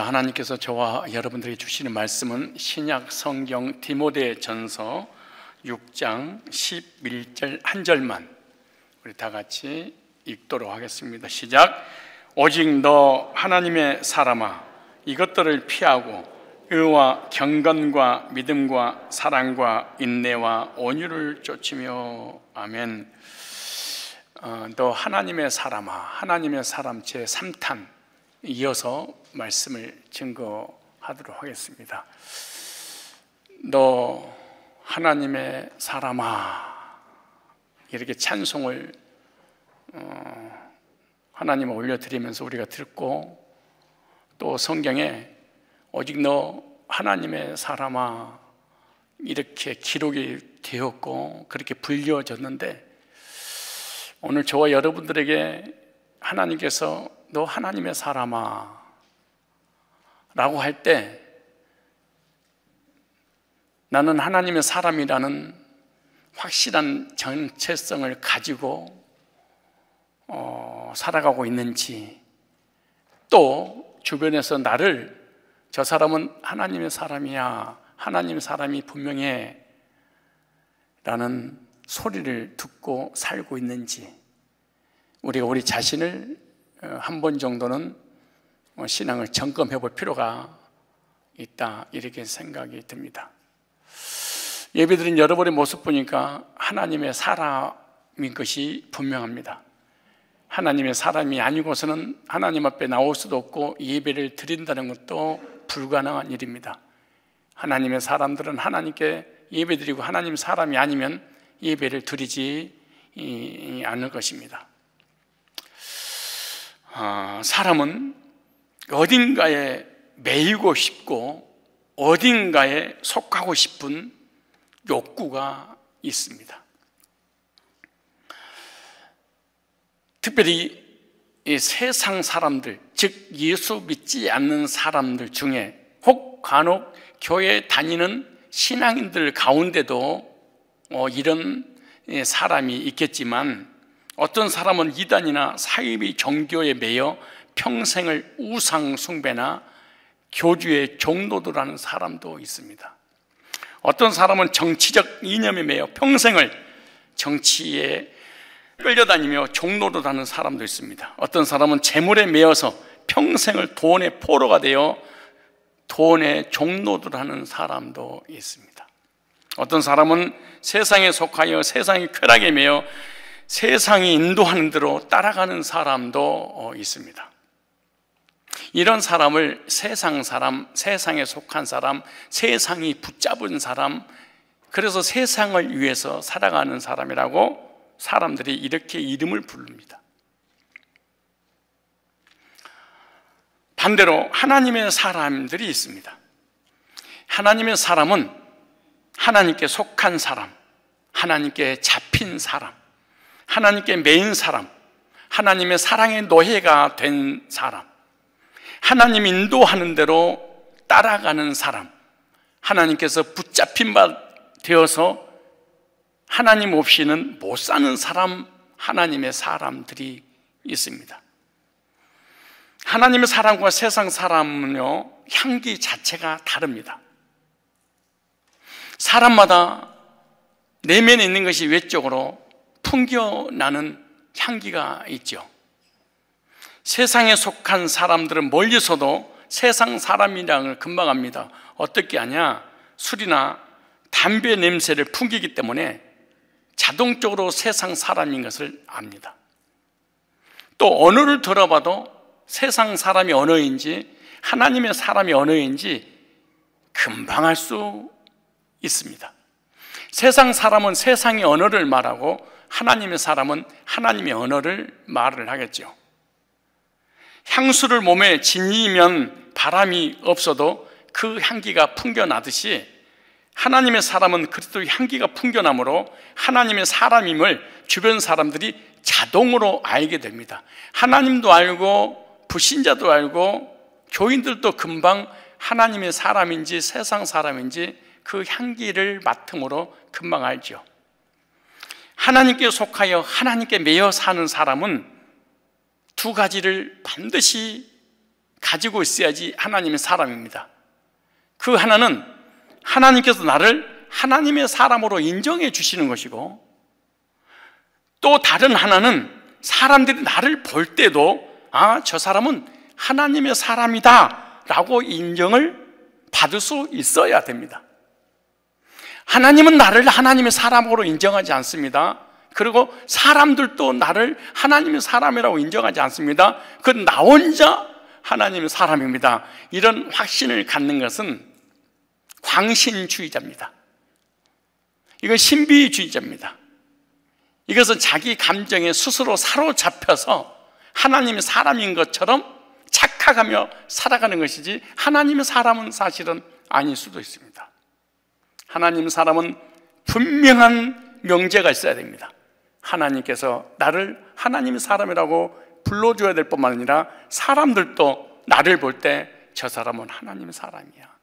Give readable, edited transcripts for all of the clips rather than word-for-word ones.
하나님께서 저와 여러분들에게 주시는 말씀은 신약 성경 디모데전서 6장 11절 한 절만 우리 다 같이 읽도록 하겠습니다. 시작. 오직 너 하나님의 사람아, 이것들을 피하고 의와 경건과 믿음과 사랑과 인내와 온유를 쫓으며. 아멘. 너 하나님의 사람아, 하나님의 사람 제3탄 이어서 말씀을 증거하도록 하겠습니다. 너 하나님의 사람아, 이렇게 찬송을 하나님을 올려드리면서 우리가 듣고, 또 성경에 오직 너 하나님의 사람아 이렇게 기록이 되었고 그렇게 불려졌는데, 오늘 저와 여러분들에게 하나님께서 너 하나님의 사람아 라고 할 때, 나는 하나님의 사람이라는 확실한 정체성을 가지고 살아가고 있는지, 또 주변에서 나를 저 사람은 하나님의 사람이야, 하나님의 사람이 분명해 라는 소리를 듣고 살고 있는지, 우리가 우리 자신을 한 번 정도는 신앙을 점검해 볼 필요가 있다, 이렇게 생각이 듭니다. 예배드린 여러분의 모습 보니까 하나님의 사람인 것이 분명합니다. 하나님의 사람이 아니고서는 하나님 앞에 나올 수도 없고 예배를 드린다는 것도 불가능한 일입니다. 하나님의 사람들은 하나님께 예배드리고 하나님 사람이 아니면 예배를 드리지 않을 것입니다. 사람은 어딘가에 매이고 싶고 어딘가에 속하고 싶은 욕구가 있습니다. 특별히 이 세상 사람들, 즉 예수 믿지 않는 사람들 중에, 혹 간혹 교회 다니는 신앙인들 가운데도 이런 사람이 있겠지만, 어떤 사람은 이단이나 사이비 종교에 매여 평생을 우상 숭배나 교주의 종노도라는 사람도 있습니다. 어떤 사람은 정치적 이념에 매여 평생을 정치에 끌려다니며 종노릇하는 사람도 있습니다. 어떤 사람은 재물에 매여서 평생을 돈의 포로가 되어 돈의 종노릇하는 사람도 있습니다. 어떤 사람은 세상에 속하여 세상의 쾌락에 매여 세상이 인도하는 대로 따라가는 사람도 있습니다. 이런 사람을 세상 사람, 세상에 속한 사람, 세상이 붙잡은 사람, 그래서 세상을 위해서 살아가는 사람이라고 사람들이 이렇게 이름을 부릅니다. 반대로 하나님의 사람들이 있습니다. 하나님의 사람은 하나님께 속한 사람, 하나님께 잡힌 사람, 하나님께 매인 사람, 하나님의 사랑의 노예가 된 사람, 하나님 인도하는 대로 따라가는 사람, 하나님께서 붙잡힌 바 되어서 하나님 없이는 못 사는 사람, 하나님의 사람들이 있습니다. 하나님의 사람과 세상 사람은요, 향기 자체가 다릅니다. 사람마다 내면에 있는 것이 외적으로 풍겨나는 향기가 있죠. 세상에 속한 사람들은 멀리서도 세상 사람이라는 걸 금방 압니다. 어떻게 하냐? 술이나 담배 냄새를 풍기기 때문에 자동적으로 세상 사람인 것을 압니다. 또 언어를 들어봐도 세상 사람이 언어인지 하나님의 사람이 언어인지 금방 알 수 있습니다. 세상 사람은 세상의 언어를 말하고 하나님의 사람은 하나님의 언어를 말을 하겠죠. 향수를 몸에 지니면 바람이 없어도 그 향기가 풍겨나듯이, 하나님의 사람은 그리스도의 향기가 풍겨나므로 하나님의 사람임을 주변 사람들이 자동으로 알게 됩니다. 하나님도 알고 불신자도 알고 교인들도 금방 하나님의 사람인지 세상 사람인지 그 향기를 맡음으로 금방 알죠. 하나님께 속하여 하나님께 매여 사는 사람은 두 가지를 반드시 가지고 있어야지 하나님의 사람입니다. 그 하나는 하나님께서 나를 하나님의 사람으로 인정해 주시는 것이고, 또 다른 하나는 사람들이 나를 볼 때도 저 사람은 하나님의 사람이다 라고 인정을 받을 수 있어야 됩니다. 하나님은 나를 하나님의 사람으로 인정하지 않습니다. 그리고 사람들도 나를 하나님의 사람이라고 인정하지 않습니다. 그건 나 혼자 하나님의 사람입니다. 이런 확신을 갖는 것은 광신주의자입니다. 이건 신비주의자입니다. 이것은 자기 감정에 스스로 사로잡혀서 하나님의 사람인 것처럼 착각하며 살아가는 것이지, 하나님의 사람은 사실은 아닐 수도 있습니다. 하나님의 사람은 분명한 명제가 있어야 됩니다. 하나님께서 나를 하나님의 사람이라고 불러줘야 될 뿐만 아니라 사람들도 나를 볼 때 저 사람은 하나님의 사람이야,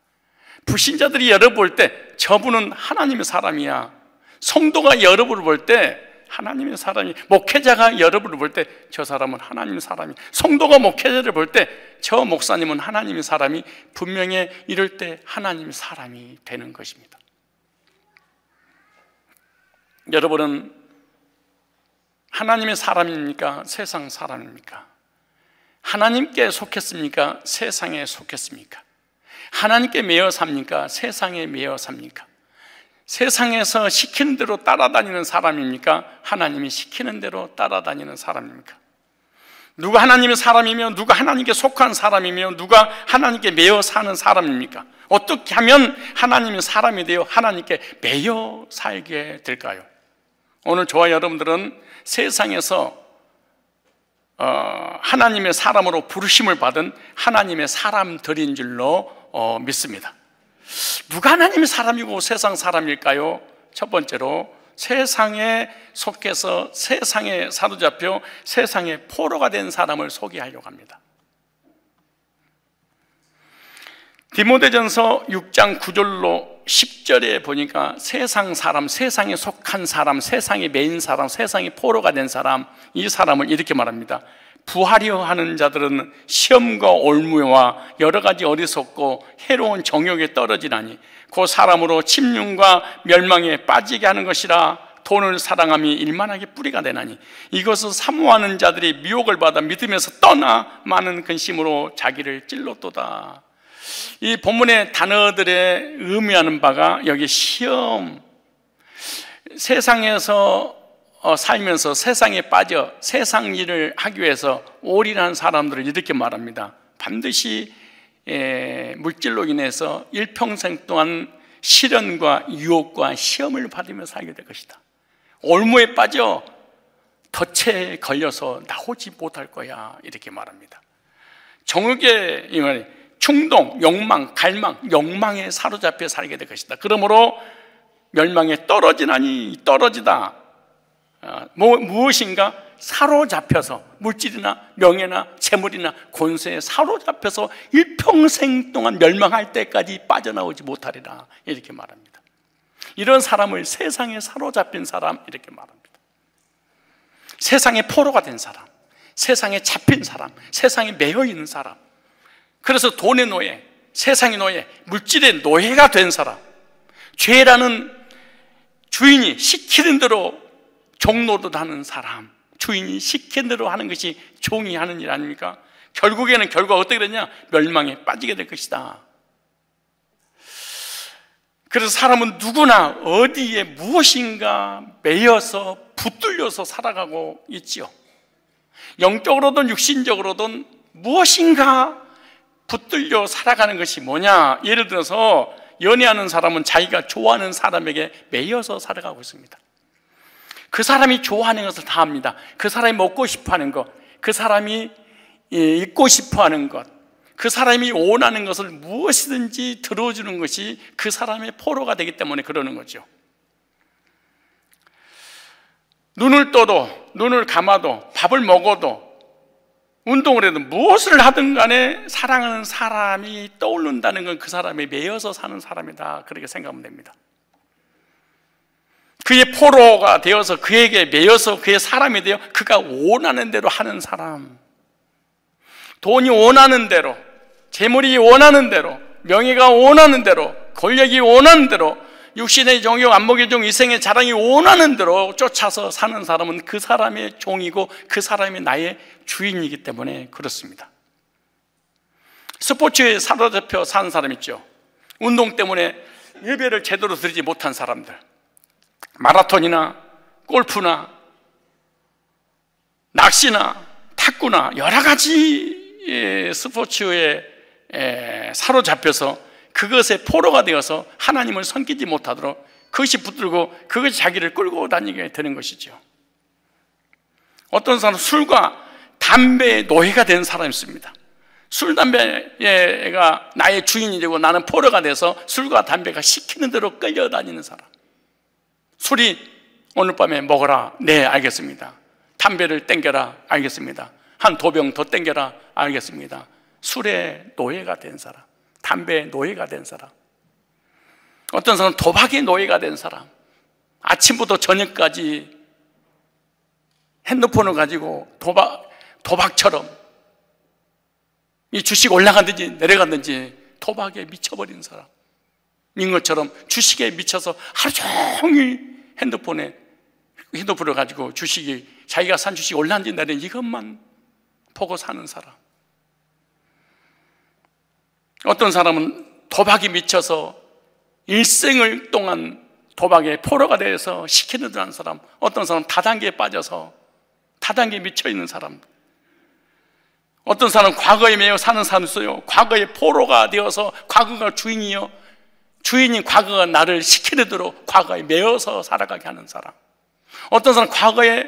불신자들이 여러분 볼 때 저분은 하나님의 사람이야, 성도가 여러분을 볼 때 하나님의 사람이, 목회자가 여러분을 볼 때 저 사람은 하나님의 사람이, 성도가 목회자를 볼 때 저 목사님은 하나님의 사람이, 분명히 이럴 때 하나님의 사람이 되는 것입니다. 여러분은 하나님의 사람입니까? 세상 사람입니까? 하나님께 속했습니까? 세상에 속했습니까? 하나님께 매여 삽니까? 세상에 매여 삽니까? 세상에서 시키는 대로 따라다니는 사람입니까? 하나님이 시키는 대로 따라다니는 사람입니까? 누가 하나님의 사람이며 누가 하나님께 속한 사람이며 누가 하나님께 매여 사는 사람입니까? 어떻게 하면 하나님의 사람이 되어 하나님께 매여 살게 될까요? 오늘 저와 여러분들은 세상에서 하나님의 사람으로 부르심을 받은 하나님의 사람들인 줄로 믿습니다. 누가 하나님의 사람이고 세상 사람일까요? 첫 번째로 세상에 속해서 세상에 사로잡혀 세상의 포로가 된 사람을 소개하려고 합니다. 디모데전서 6장 9절로 10절에 보니까 세상 사람, 세상에 속한 사람, 세상에 매인 사람, 세상에 포로가 된 사람, 이 사람을 이렇게 말합니다. 부하려 하는 자들은 시험과 올무와 여러 가지 어리석고 해로운 정욕에 떨어지나니 그 사람으로 침륜과 멸망에 빠지게 하는 것이라. 돈을 사랑함이 일만하게 뿌리가 되나니 이것을 사모하는 자들이 미혹을 받아 믿으면서 떠나 많은 근심으로 자기를 찔렀도다. 이 본문의 단어들의 의미하는 바가 여기 시험, 세상에서 살면서 세상에 빠져 세상 일을 하기 위해서 올인한 사람들을 이렇게 말합니다. 반드시 물질로 인해서 일평생 동안 시련과 유혹과 시험을 받으며 살게 될 것이다. 올무에 빠져 덫에 걸려서 나오지 못할 거야, 이렇게 말합니다. 정욕의 충동, 욕망, 갈망, 욕망에 사로잡혀 살게 될 것이다. 그러므로 멸망에 떨어지다. 무엇인가 사로잡혀서 물질이나 명예나 재물이나 권세에 사로잡혀서 일평생 동안 멸망할 때까지 빠져나오지 못하리라, 이렇게 말합니다. 이런 사람을 세상에 사로잡힌 사람, 이렇게 말합니다. 세상에 포로가 된 사람, 세상에 잡힌 사람, 세상에 매여 있는 사람, 그래서 돈의 노예, 세상의 노예, 물질의 노예가 된 사람, 죄라는 주인이 시키는 대로 종노릇하는 사람, 주인이 시키는 대로 하는 것이 종이 하는 일 아닙니까? 결국에는 결과가 어떻게 되냐? 멸망에 빠지게 될 것이다. 그래서 사람은 누구나 어디에 무엇인가 매여서 붙들려서 살아가고 있지요. 영적으로든 육신적으로든 무엇인가 붙들려 살아가는 것이 뭐냐? 예를 들어서 연애하는 사람은 자기가 좋아하는 사람에게 매여서 살아가고 있습니다. 그 사람이 좋아하는 것을 다 합니다. 그 사람이 먹고 싶어하는 것, 그 사람이 입고 싶어하는 것, 그 사람이 원하는 것을 무엇이든지 들어주는 것이 그 사람의 포로가 되기 때문에 그러는 거죠. 눈을 떠도, 눈을 감아도, 밥을 먹어도, 운동을 해도, 무엇을 하든 간에 사랑하는 사람이 떠오른다는 건 그 사람이 매여서 사는 사람이다, 그렇게 생각하면 됩니다. 그의 포로가 되어서 그에게 매여서 그의 사람이 되어 그가 원하는 대로 하는 사람, 돈이 원하는 대로, 재물이 원하는 대로, 명예가 원하는 대로, 권력이 원하는 대로, 육신의 정욕, 안목의 종, 이생의 자랑이 원하는 대로 쫓아서 사는 사람은 그 사람의 종이고 그 사람이 나의 주인이기 때문에 그렇습니다. 스포츠에 사로잡혀 사는 사람 있죠. 운동 때문에 예배를 제대로 드리지 못한 사람들, 마라톤이나 골프나 낚시나 탁구나 여러 가지 스포츠에 사로잡혀서 그것에 포로가 되어서 하나님을 섬기지 못하도록 그것이 붙들고 그것이 자기를 끌고 다니게 되는 것이죠. 어떤 사람은 술과 담배의 노예가 된 사람이 있습니다. 술, 담배가 나의 주인이 되고 나는 포로가 돼서 술과 담배가 시키는 대로 끌려다니는 사람. 술이 오늘 밤에 먹어라. 네, 알겠습니다. 담배를 땡겨라. 알겠습니다. 한 2병 더 땡겨라. 알겠습니다. 술의 노예가 된 사람, 담배의 노예가 된 사람, 어떤 사람은 도박의 노예가 된 사람, 아침부터 저녁까지 핸드폰을 가지고 도박처럼 이 주식 올라갔는지 내려갔는지 도박에 미쳐버린 사람, 인 것처럼 주식에 미쳐서 하루 종일 핸드폰을 가지고 주식이, 자기가 산 주식이 올랐는지 내렸는지 이것만 보고 사는 사람. 어떤 사람은 도박에 미쳐서 일생을 동안 도박의 포로가 되어서 시키는 듯한 사람, 어떤 사람은 다단계에 빠져서 다단계에 미쳐있는 사람, 어떤 사람은 과거에 매여 사는 사람이 있어요. 과거의 포로가 되어서 과거가 주인이요, 주인인 과거가 나를 시키는 대로 과거에 매여서 살아가게 하는 사람. 어떤 사람은 과거에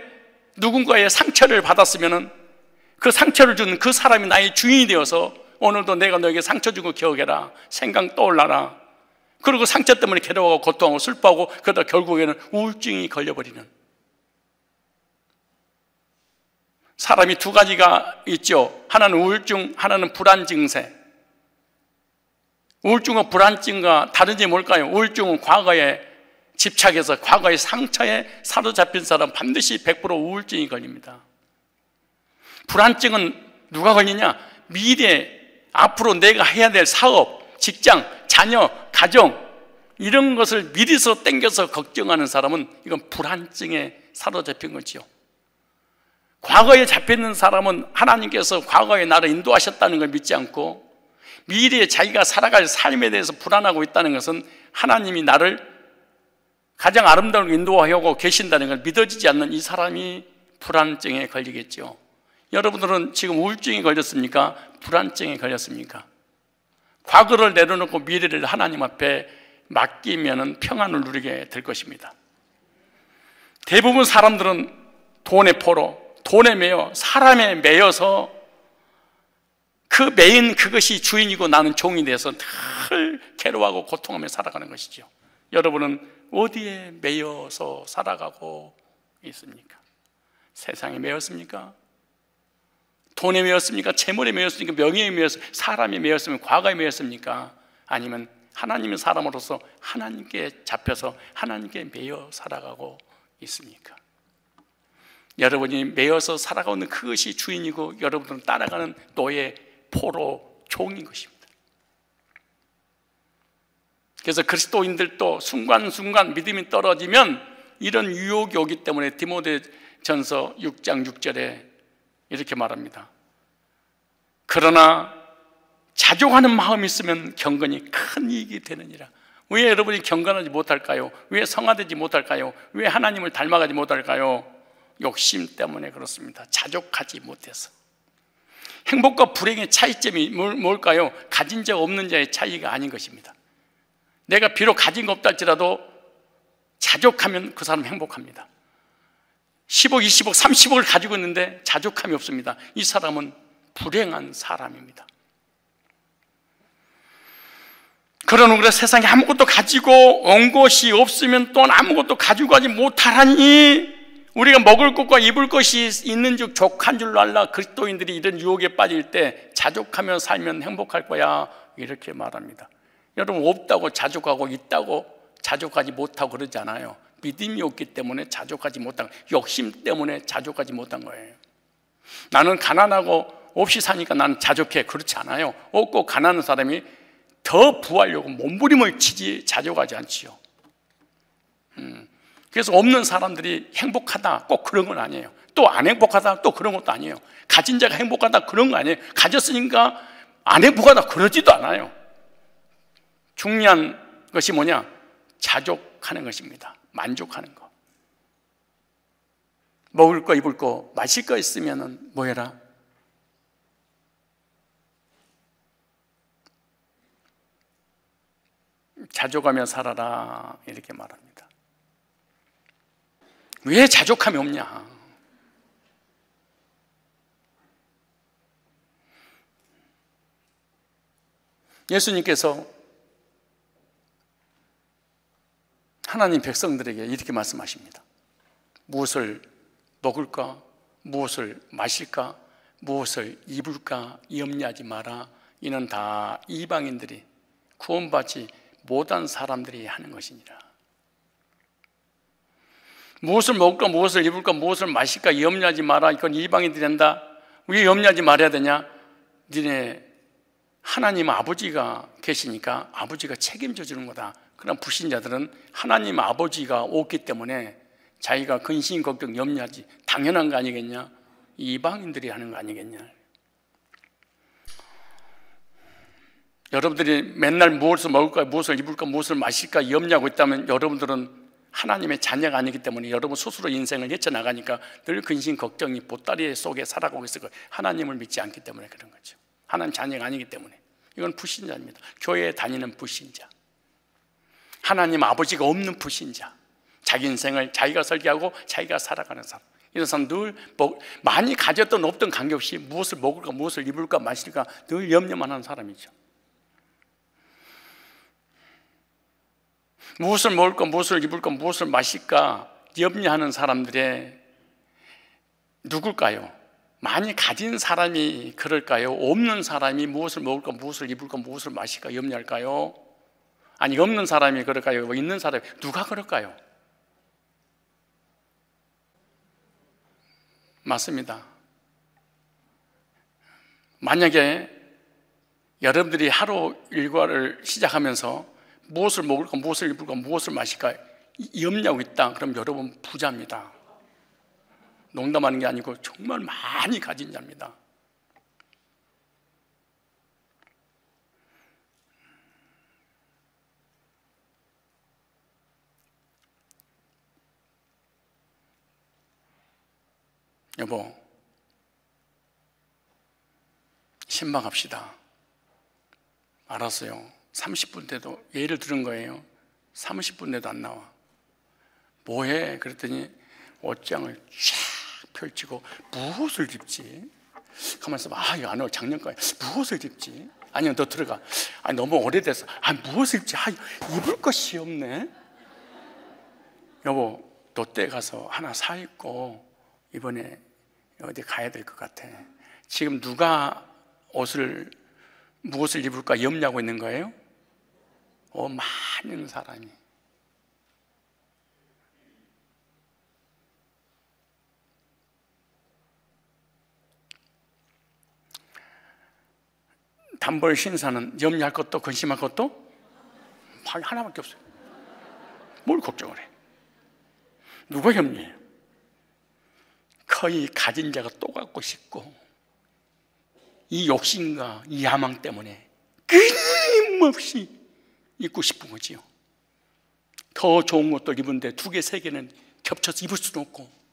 누군가의 상처를 받았으면 그 상처를 준 그 사람이 나의 주인이 되어서 오늘도 내가 너에게 상처 준 거 기억해라, 생각 떠올라라. 그리고 상처 때문에 괴로워하고 고통하고 슬퍼하고 그러다 결국에는 우울증이 걸려버리는 사람이 두 가지가 있죠. 하나는 우울증, 하나는 불안 증세. 우울증과 불안증과 다른지 뭘까요? 우울증은 과거에 집착해서 과거의 상처에 사로잡힌 사람 반드시 100% 우울증이 걸립니다. 불안증은 누가 걸리냐? 미래, 앞으로 내가 해야 될 사업, 직장, 자녀, 가정 이런 것을 미리서 땡겨서 걱정하는 사람은 이건 불안증에 사로잡힌 거지요. 과거에 잡혀있는 사람은 하나님께서 과거에 나를 인도하셨다는 걸 믿지 않고 미래에 자기가 살아갈 삶에 대해서 불안하고 있다는 것은 하나님이 나를 가장 아름다운 인도하고 계신다는 걸 믿어지지 않는 이 사람이 불안증에 걸리겠죠. 여러분들은 지금 우울증에 걸렸습니까? 불안증에 걸렸습니까? 과거를 내려놓고 미래를 하나님 앞에 맡기면 평안을 누리게 될 것입니다. 대부분 사람들은 돈의 포로, 돈에 매여, 사람에 매여서 그 매인 그것이 주인이고 나는 종이 돼서 늘 괴로워하고 고통하며 살아가는 것이죠. 여러분은 어디에 매여서 살아가고 있습니까? 세상에 매였습니까? 돈에 매였습니까? 재물에 매였습니까? 명예에 매였습니까? 사람에 매였으면 과거에 매였습니까? 아니면 하나님의 사람으로서 하나님께 잡혀서 하나님께 매여 살아가고 있습니까? 여러분이 매여서 살아가는 그것이 주인이고 여러분들은 따라가는 노예, 포로, 종인 것입니다. 그래서 그리스도인들도 순간순간 믿음이 떨어지면 이런 유혹이 오기 때문에 디모데전서 6장 6절에 이렇게 말합니다. 그러나 자족하는 마음이 있으면 경건이 큰 이익이 되느니라. 왜 여러분이 경건하지 못할까요? 왜 성화되지 못할까요? 왜 하나님을 닮아가지 못할까요? 욕심 때문에 그렇습니다. 자족하지 못해서. 행복과 불행의 차이점이 뭘까요? 가진 자 없는 자의 차이가 아닌 것입니다. 내가 비록 가진 거 없다 할지라도 자족하면 그 사람 행복합니다. 10억, 20억, 30억을 가지고 있는데 자족함이 없습니다. 이 사람은 불행한 사람입니다. 그러는 그래 세상에 아무것도 가지고 온 것이 없으면 또한 아무것도 가지고 가지 못하라니 우리가 먹을 것과 입을 것이 있는 즉 족한 줄로 알라. 그리스도인들이 이런 유혹에 빠질 때 자족하며 살면 행복할 거야 이렇게 말합니다. 여러분 없다고 자족하고 있다고 자족하지 못하고 그러지 않아요. 믿음이 없기 때문에 자족하지 못한, 욕심 때문에 자족하지 못한 거예요. 나는 가난하고 없이 사니까 나는 자족해. 그렇지 않아요. 없고 가난한 사람이 더 부하려고 몸부림을 치지 자족하지 않지요. 그래서 없는 사람들이 행복하다 꼭 그런 건 아니에요. 또 안 행복하다 또 그런 것도 아니에요. 가진 자가 행복하다 그런 거 아니에요. 가졌으니까 안 행복하다 그러지도 않아요. 중요한 것이 뭐냐? 자족하는 것입니다. 만족하는 거. 먹을 거 입을 거 마실 거 있으면 뭐 해라? 자족하며 살아라 이렇게 말합니다. 왜 자족함이 없냐? 예수님께서 하나님 백성들에게 이렇게 말씀하십니다. 무엇을 먹을까? 무엇을 마실까? 무엇을 입을까? 염려하지 마라. 이는 다 이방인들이 구원받지 못한 사람들이 하는 것이니라. 무엇을 먹을까? 무엇을 입을까? 무엇을 마실까? 염려하지 마라. 이건 이방인들이 한다. 왜 염려하지 말아야 되냐? 니네 하나님 아버지가 계시니까 아버지가 책임져 주는 거다. 그럼 불신자들은 하나님 아버지가 없기 때문에 자기가 근심 걱정 염려하지 당연한 거 아니겠냐? 이방인들이 하는 거 아니겠냐? 여러분들이 맨날 무엇을 먹을까, 무엇을 입을까, 무엇을 마실까 염려하고 있다면 여러분들은 하나님의 자녀가 아니기 때문에 여러분 스스로 인생을 헤쳐나가니까 늘 근심 걱정이 보따리 속에 살아가고 있을 거예요. 하나님을 믿지 않기 때문에 그런 거죠. 하나님 자녀가 아니기 때문에. 이건 불신자입니다. 교회에 다니는 불신자, 하나님 아버지가 없는 불신자, 자기 인생을 자기가 설계하고 자기가 살아가는 사람. 이런 사람 늘 많이 가졌던 없던 관계없이 무엇을 먹을까, 무엇을 입을까, 마실까 늘 염려만 하는 사람이죠. 무엇을 먹을까, 무엇을 입을까, 무엇을 마실까 염려하는 사람들의 누굴까요? 많이 가진 사람이 그럴까요? 없는 사람이 무엇을 먹을까, 무엇을 입을까, 무엇을 마실까 염려할까요? 아니 없는 사람이 그럴까요? 있는 사람이 누가 그럴까요? 맞습니다. 만약에 여러분들이 하루 일과를 시작하면서 무엇을 먹을까, 무엇을 입을까, 무엇을 마실까 염려하고 있다. 그럼 여러분 부자입니다. 농담하는 게 아니고 정말 많이 가진 자입니다. 여보, 신방합시다. 알았어요. 30분 돼도 예를 들은 거예요. 30분 돼도 안 나와. 뭐해? 그랬더니 옷장을 쫙 펼치고 무엇을 입지? 가만히 있어봐. 아, 이거 안 와. 작년까지 무엇을 입지? 아니요, 너 들어가. 아, 너무 오래돼서. 아, 무엇을 입지? 아, 입을 것이 없네. 여보, 롯데 가서 하나 사 입고 이번에 어디 가야 될 것 같아. 지금 누가 무엇을 입을까 염려하고 있는 거예요? 많은 사람이. 단벌 신사는 염려할 것도 근심할 것도 하나밖에 없어요. 뭘 걱정을 해? 누가 염려해요? 거의 가진 자가 또 갖고 싶고 이 욕심과 이 야망 때문에 끊임없이 입고 싶은 거지요. 더 좋은 것도 입은데 두 개, 세 개는 겹쳐서 입을 수도 없고.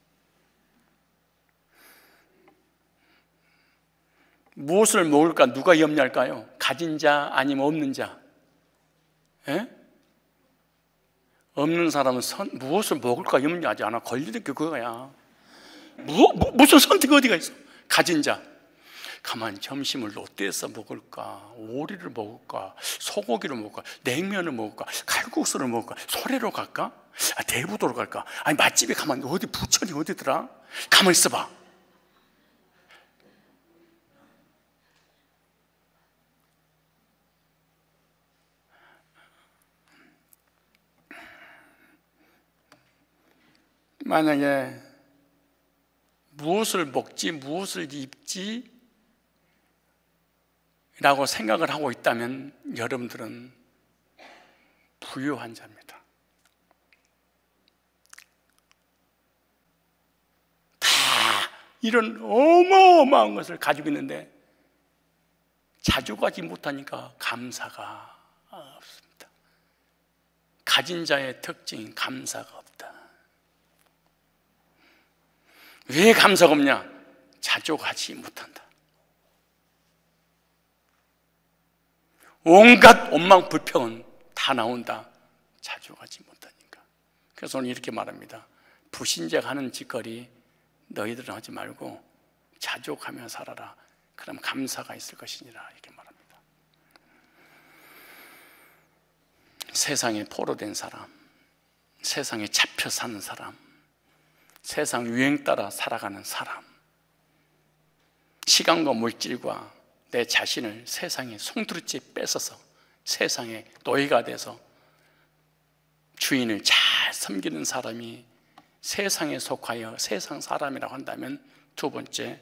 무엇을 먹을까 누가 염려할까요? 가진 자 아니면 없는 자? 에? 없는 사람은 무엇을 먹을까 염려하지 않아. 걸리는 게 그거야. 무슨 선택 어디가 있어? 가진 자, 가만 점심을 롯데에서 먹을까, 오리를 먹을까, 소고기를 먹을까, 냉면을 먹을까, 칼국수를 먹을까, 소래로 갈까, 대부도로 갈까? 아니 맛집에 가만 어디 부천이 어디더라? 가만 있어봐. 만약에 무엇을 먹지, 무엇을 입지 라고 생각을 하고 있다면 여러분들은 부유한 자입니다. 다 이런 어마어마한 것을 가지고 있는데 자주 가지 못하니까 감사가 없습니다. 가진 자의 특징인 감사가 없다. 왜 감사가 없냐? 자주 가지 못한다. 온갖 원망 불평은 다 나온다. 자주 가지 못하니까. 그래서 오늘 이렇게 말합니다. 불신자가 하는 짓거리 너희들은 하지 말고 자주 가며 살아라. 그럼 감사가 있을 것이니라. 이렇게 말합니다. 세상에 포로된 사람, 세상에 잡혀 사는 사람, 세상 유행 따라 살아가는 사람, 시간과 물질과 내 자신을 세상에 송두리째 뺏어서 세상의 노예가 돼서 주인을 잘 섬기는 사람이 세상에 속하여 세상 사람이라고 한다면, 두 번째,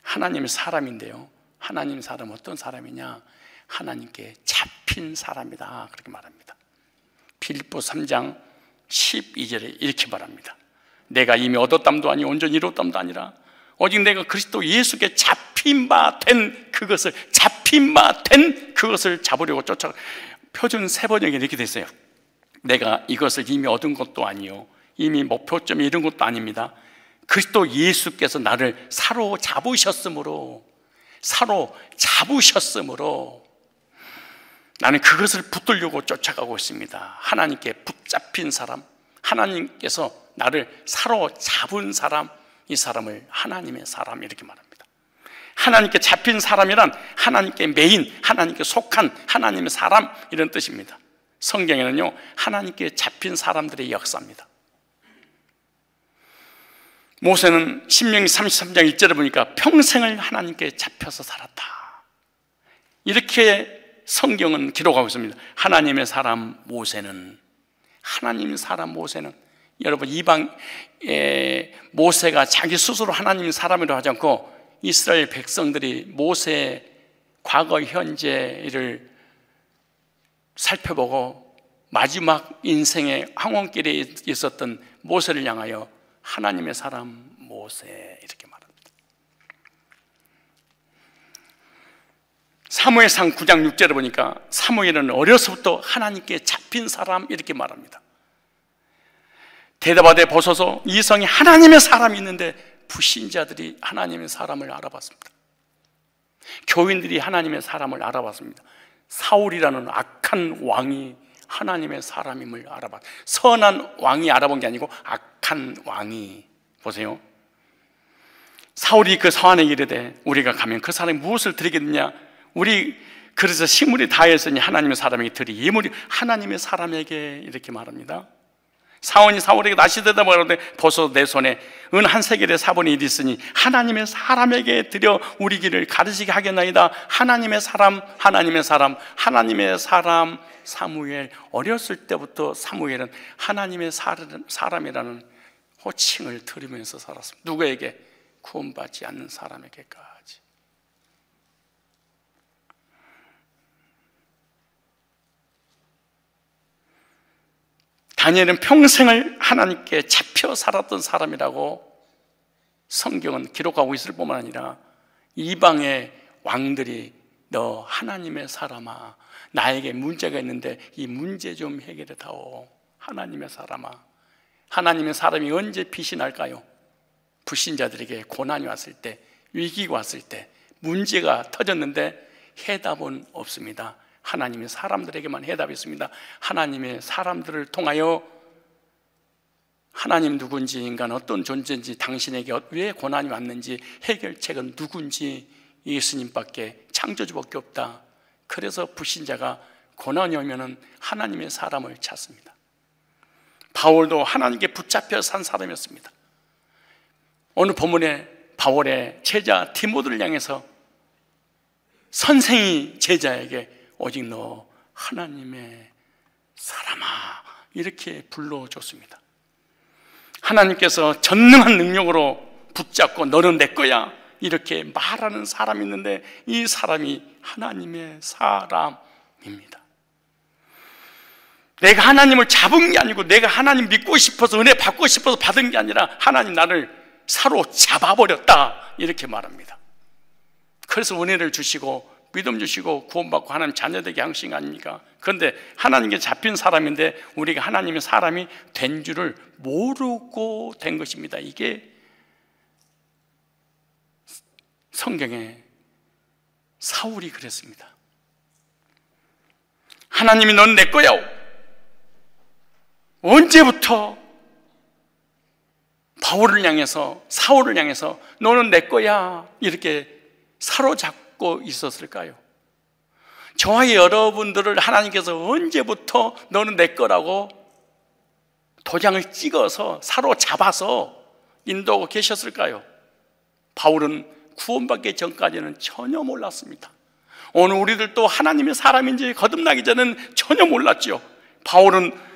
하나님의 사람인데요, 하나님 사람 어떤 사람이냐? 하나님께 잡힌 사람이다. 그렇게 말합니다. 빌립보 3장 12절에 이렇게 말합니다. 내가 이미 얻었담도 아니 온전히 이뤘담도 아니라 오직 내가 그리스도 예수께 잡힌 바 된 그것을 잡으려고 쫓아가. 표준 세번역에 이렇게 됐어요. 내가 이것을 이미 얻은 것도 아니요 이미 목표점에 이른 것도 아닙니다. 그리스도 예수께서 나를 사로잡으셨으므로 나는 그것을 붙들려고 쫓아가고 있습니다. 하나님께 붙잡힌 사람, 하나님께서 나를 사로잡은 사람, 이 사람을 하나님의 사람 이렇게 말합니다. 하나님께 잡힌 사람이란 하나님께 매인, 하나님께 속한 하나님의 사람 이런 뜻입니다. 성경에는요 하나님께 잡힌 사람들의 역사입니다. 모세는 신명기 33장 1절에 보니까 평생을 하나님께 잡혀서 살았다. 이렇게 성경은 기록하고 있습니다. 하나님의 사람 모세는, 여러분 이방의 모세가 자기 스스로 하나님의 사람이라고 하지 않고 이스라엘 백성들이 모세의 과거 현재를 살펴보고 마지막 인생의 황혼길에 있었던 모세를 향하여 하나님의 사람 모세 이렇게 말합니다. 사무엘상 9장 6절에 보니까 사무엘은 어려서부터 하나님께 잡힌 사람 이렇게 말합니다. 대답하되 보소서 이 성에 하나님의 사람이 있는데 불신자들이 하나님의 사람을 알아봤습니다. 교인들이 하나님의 사람을 알아봤습니다. 사울이라는 악한 왕이 하나님의 사람임을 알아봤. 선한 왕이 알아본 게 아니고 악한 왕이. 보세요. 사울이 그 사환에게 이르되 우리가 가면 그 사람이 무엇을 드리겠느냐? 우리 그래서 식물이 다했으니 하나님의 사람에게 드리. 예물이 하나님의 사람에게 이렇게 말합니다. 사원이 사울에게 다시 대답하되 보소 내 손에 은 한 세겔의 4분의 1이 있으니 하나님의 사람에게 드려 우리 길을 가르치게 하겠나이다. 하나님의 사람 사무엘. 어렸을 때부터 사무엘은 하나님의 사람이라는 호칭을 들으면서 살았습니다. 누구에게? 구원받지 않는 사람에게까지. 다니엘은 평생을 하나님께 잡혀 살았던 사람이라고 성경은 기록하고 있을 뿐만 아니라 이방의 왕들이 너 하나님의 사람아, 나에게 문제가 있는데 이 문제 좀 해결해 다오. 하나님의 사람아. 하나님의 사람이 언제 빛이 날까요? 불신자들에게 고난이 왔을 때, 위기가 왔을 때, 문제가 터졌는데 해답은 없습니다. 하나님의 사람들에게만 해답이 있습니다. 하나님의 사람들을 통하여 하나님 누군지, 인간 어떤 존재인지, 당신에게 왜 고난이 왔는지, 해결책은 누군지 예수님밖에, 창조주밖에 없다. 그래서 불신자가 고난이 오면은 하나님의 사람을 찾습니다. 바울도 하나님께 붙잡혀 산 사람이었습니다. 오늘 본문에 바울의 제자 디모데를 향해서 선생이 제자에게 오직 너 하나님의 사람아 이렇게 불러줬습니다. 하나님께서 전능한 능력으로 붙잡고 너는 내 거야, 이렇게 말하는 사람이 있는데 이 사람이 하나님의 사람입니다. 내가 하나님을 잡은 게 아니고 내가 하나님 믿고 싶어서 은혜 받고 싶어서 받은 게 아니라 하나님 나를 사로잡아버렸다 이렇게 말합니다. 그래서 은혜를 주시고 믿음 주시고 구원받고 하나님 자녀되게 하신 거 아닙니까? 그런데 하나님께 잡힌 사람인데 우리가 하나님의 사람이 된 줄을 모르고 된 것입니다. 이게 성경에 사울이 그랬습니다. 하나님이 넌 내 거야. 언제부터 바울을 향해서 사울을 향해서 너는 내 거야 이렇게 사로잡고 있었을까요? 저와 여러분들을 하나님께서 언제부터 너는 내 거라고 도장을 찍어서 사로잡아서 인도하고 계셨을까요? 바울은 구원받기 전까지는 전혀 몰랐습니다. 오늘 우리들도 하나님의 사람인지 거듭나기 전에는 전혀 몰랐죠. 바울은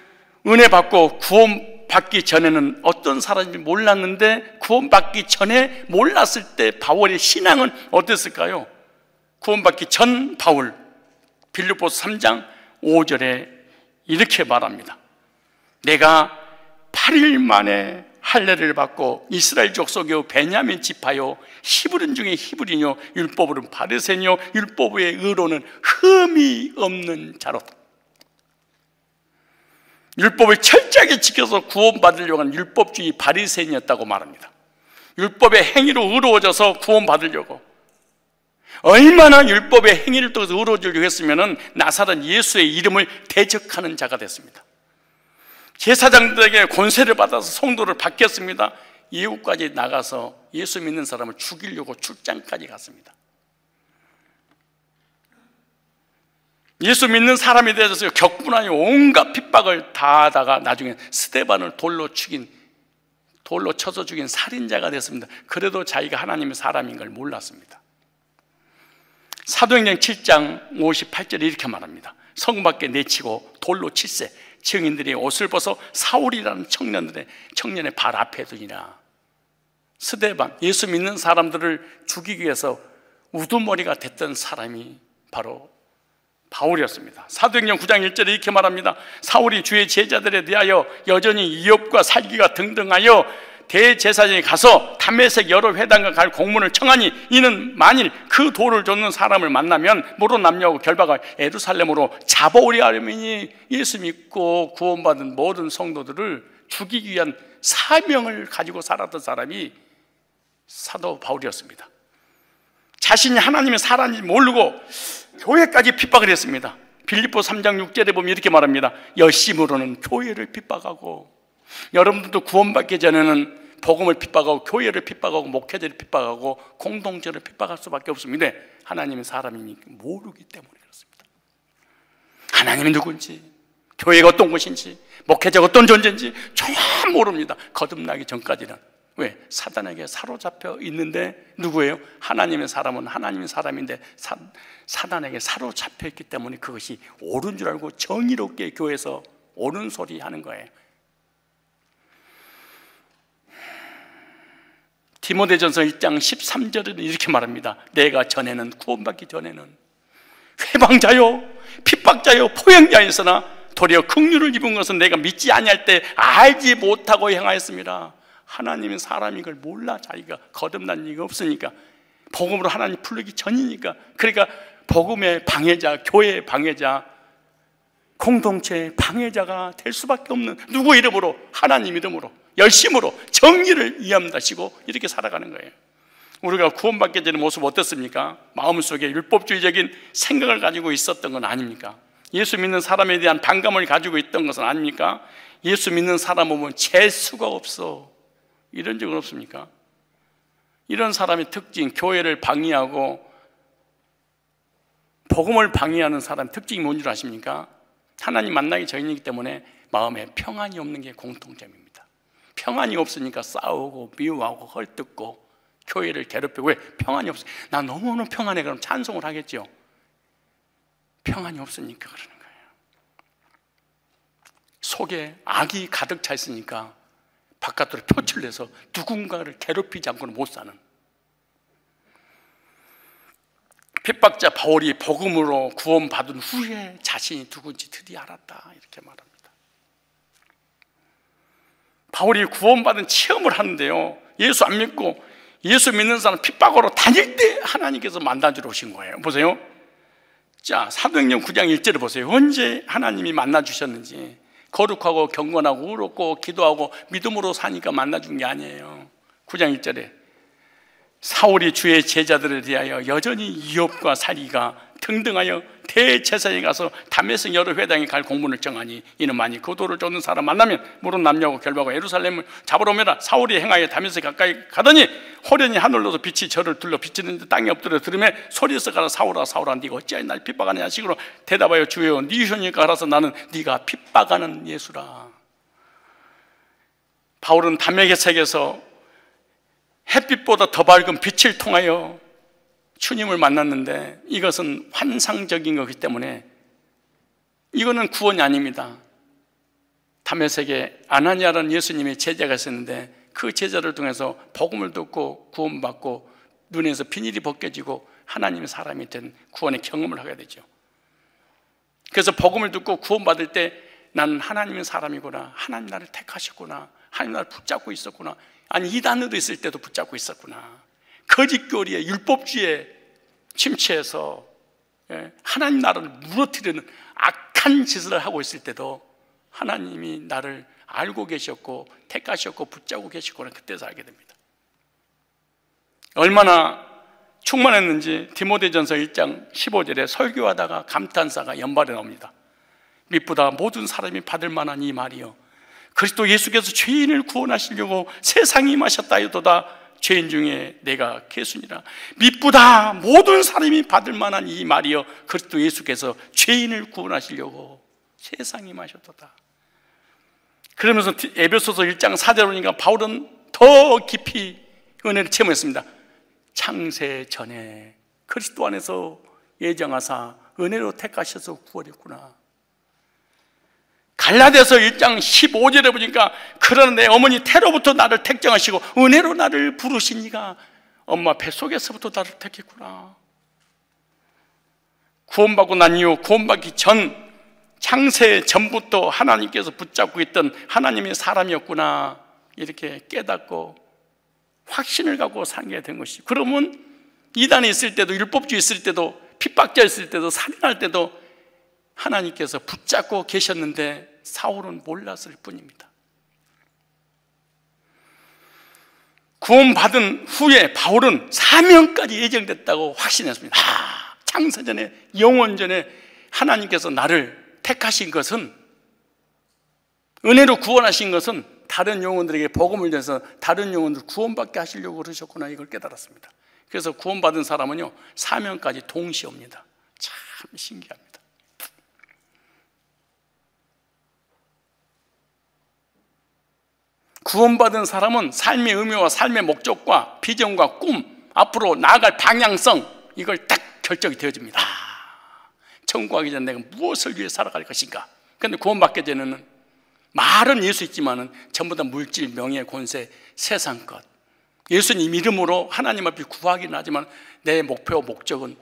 은혜 받고 구원받기 전에는 어떤 사람인지 몰랐는데 구원받기 전에 몰랐을 때 바울의 신앙은 어땠을까요? 구원받기 전 바울, 빌립보서 3장 5절에 이렇게 말합니다. 내가 8일 만에 할례를 받고 이스라엘 족속이요 베냐민 지파요 히브리인 중에 히브리요 율법으로는 바리새인이요 율법의 의로는 흠이 없는 자로 율법을 철저하게 지켜서 구원받으려고 하는 율법주의 바리새인이었다고 말합니다. 율법의 행위로 의로워져서 구원받으려고 얼마나 율법의 행위를 통해서 의로워지려고 했으면 나사렛 예수의 이름을 대적하는 자가 됐습니다. 제사장들에게 권세를 받아서 성도를 바뀌었습니다. 이웃까지 나가서 예수 믿는 사람을 죽이려고 출장까지 갔습니다. 예수 믿는 사람이 되어서 격분하니 온갖 핍박을 다 하다가 나중에 스데반을 돌로 쳐서 죽인 살인자가 됐습니다. 그래도 자기가 하나님의 사람인 걸 몰랐습니다. 사도행전 7장 58절에 이렇게 말합니다. 성 밖에 내치고 돌로 칠세 증인들이 옷을 벗어 사울이라는 청년의 발 앞에 두니라. 스데반, 예수 믿는 사람들을 죽이기 위해서 우두머리가 됐던 사람이 바로 바울이었습니다. 사도행전 9장 1절에 이렇게 말합니다. 사울이 주의 제자들에 대하여 여전히 이업과 살기가 등등하여 대제사장이 가서 담메색 여러 회당과 갈 공문을 청하니 이는 만일 그 돌을 줬는 사람을 만나면 모든 남녀하고 결박을 예루살렘으로 잡아오려 하려니 예수 믿고 구원받은 모든 성도들을 죽이기 위한 사명을 가지고 살았던 사람이 사도 바울이었습니다. 자신이 하나님의 사람인지 모르고 교회까지 핍박을 했습니다. 빌립보 3장 6절에 보면 이렇게 말합니다. 열심으로는 교회를 핍박하고, 여러분들도 구원받기 전에는 복음을 핍박하고 교회를 핍박하고 목회자를 핍박하고 공동체를 핍박할 수밖에 없습니다. 하나님의 사람이니 모르기 때문에 그렇습니다. 하나님이 누군지, 교회가 어떤 곳인지, 목회자가 어떤 존재인지 전혀 모릅니다. 거듭나기 전까지는. 왜? 사단에게 사로잡혀 있는데 누구예요? 하나님의 사람은 하나님의 사람인데 사단에게 사로잡혀 있기 때문에 그것이 옳은 줄 알고 정의롭게 교회에서 옳은 소리 하는 거예요. 디모데전서 1장 13절에는 이렇게 말합니다. 내가 전에는 구원받기 전에는 회방자요 핍박자요 포행자였으나 도리어 긍휼을 입은 것은 내가 믿지 아니할 때 알지 못하고 행하였습니다. 하나님은 사람인 걸 몰라. 자기가 거듭난 이가 없으니까, 복음으로 하나님 부르기 전이니까. 그러니까 복음의 방해자, 교회의 방해자, 공동체의 방해자가 될 수밖에 없는, 누구 이름으로? 하나님 이름으로, 열심으로 정의를 이해함다시고 이렇게 살아가는 거예요. 우리가 구원받게 되는 모습 어떻습니까? 마음속에 율법주의적인 생각을 가지고 있었던 건 아닙니까? 예수 믿는 사람에 대한 반감을 가지고 있던 것은 아닙니까? 예수 믿는 사람 보면 재수가 없어, 이런 적은 없습니까? 이런 사람의 특징, 교회를 방해하고 복음을 방해하는 사람의 특징이 뭔지 아십니까? 하나님 만나기 전이기 때문에 마음에 평안이 없는 게 공통점입니다. 평안이 없으니까 싸우고 미워하고 헐뜯고 교회를 괴롭히고. 왜? 평안이 없어. 나 너무너무 평안해. 그럼 찬송을 하겠죠. 평안이 없으니까 그러는 거예요. 속에 악이 가득 차 있으니까 바깥으로 표출해서 누군가를 괴롭히지 않고는 못 사는. 핍박자 바울이 복음으로 구원받은 후에 자신이 누군지 드디어 알았다, 이렇게 말합니다. 바울이 구원받은 체험을 하는데요, 예수 안 믿고 예수 믿는 사람 핍박으로 다닐 때 하나님께서 만나주러 오신 거예요. 보세요. 자, 사도행전 9장 1절을 보세요. 언제 하나님이 만나주셨는지. 거룩하고 경건하고 의롭고 기도하고 믿음으로 사니까 만나준 게 아니에요. 9장 1절에 사울이 주의 제자들에 대하여 여전히 이업과 살이가 등등하여 대제사장에 가서 다메섹 여러 회당에 갈 공문을 정하니, 이는 만일 그 도를 쫓는 사람 만나면 물은 남녀하고 결박하고 예루살렘을 잡으러 오매라. 사울이 행하여 다메섹 가까이 가더니 호련히 하늘로서 빛이 저를 둘러 비치는데 땅에 엎드려 들으매 소리에서 가라. 사울아 사울아, 네가 어찌하여 날 핍박하느냐 식으로 대답하여, 주여 네 혀니까 알아서 나는 네가 핍박하는 예수라. 바울은 다메섹에서 햇빛보다 더 밝은 빛을 통하여 주님을 만났는데, 이것은 환상적인 거기 때문에 이거는 구원이 아닙니다. 다메섹에 아나니아라는 예수님의 제자가 있었는데, 그 제자를 통해서 복음을 듣고 구원받고 눈에서 비닐이 벗겨지고 하나님의 사람이 된 구원의 경험을 하게 되죠. 그래서 복음을 듣고 구원받을 때 나는 하나님의 사람이구나, 하나님 나를 택하셨구나, 하나님 나를 붙잡고 있었구나, 아니 이단으로 있을 때도 붙잡고 있었구나, 거짓교리에 율법주의에 침체해서 하나님 나라를 무너뜨리는 악한 짓을 하고 있을 때도 하나님이 나를 알고 계셨고 택하셨고 붙잡고 계시구나, 그때서 알게 됩니다. 얼마나 충만했는지 디모데전서 1장 15절에 설교하다가 감탄사가 연발에 나옵니다. 미쁘다 모든 사람이 받을 만한 이 말이요, 그리스도 예수께서 죄인을 구원하시려고 세상에 임하셨다 하였도다. 죄인 중에 내가 개수니라. 미쁘다 모든 사람이 받을 만한 이 말이요, 그리스도 예수께서 죄인을 구원하시려고 세상에 임하셨도다. 그러면서 에베소서 1장 4절에 보니까 바울은 더 깊이 은혜를 체험했습니다. 창세 전에 그리스도 안에서 예정하사 은혜로 택하셔서 구원했구나. 갈라디아서 1장 15절에 보니까, 그러나 내 어머니 태로부터 나를 택정하시고 은혜로 나를 부르시니가 엄마 뱃속에서부터 나를 택했구나. 구원받고 난 이후, 구원받기 전 창세 전부터 하나님께서 붙잡고 있던 하나님의 사람이었구나, 이렇게 깨닫고 확신을 갖고 살게 된 것이. 그러면 이단에 있을 때도, 율법주의 있을 때도, 핍박자 있을 때도, 살인할 때도 하나님께서 붙잡고 계셨는데 사울은 몰랐을 뿐입니다. 구원받은 후에 바울은 사명까지 예정됐다고 확신했습니다. 창세전에, 영원전에 하나님께서 나를 택하신 것은, 은혜로 구원하신 것은 다른 영혼들에게 복음을 전해서 다른 영혼들 구원받게 하시려고 그러셨구나, 이걸 깨달았습니다. 그래서 구원받은 사람은요, 사명까지 동시에 옵니다. 참 신기합니다. 구원받은 사람은 삶의 의미와 삶의 목적과 비전과 꿈, 앞으로 나아갈 방향성, 이걸 딱 결정이 되어집니다. 천국 가기 전에 내가 무엇을 위해 살아갈 것인가. 그런데 구원받게 되는 말은 예수 있지만은 전부 다 물질, 명예, 권세, 세상 것, 예수님 이름으로 하나님 앞에 구하기는 하지만 내 목표와 목적은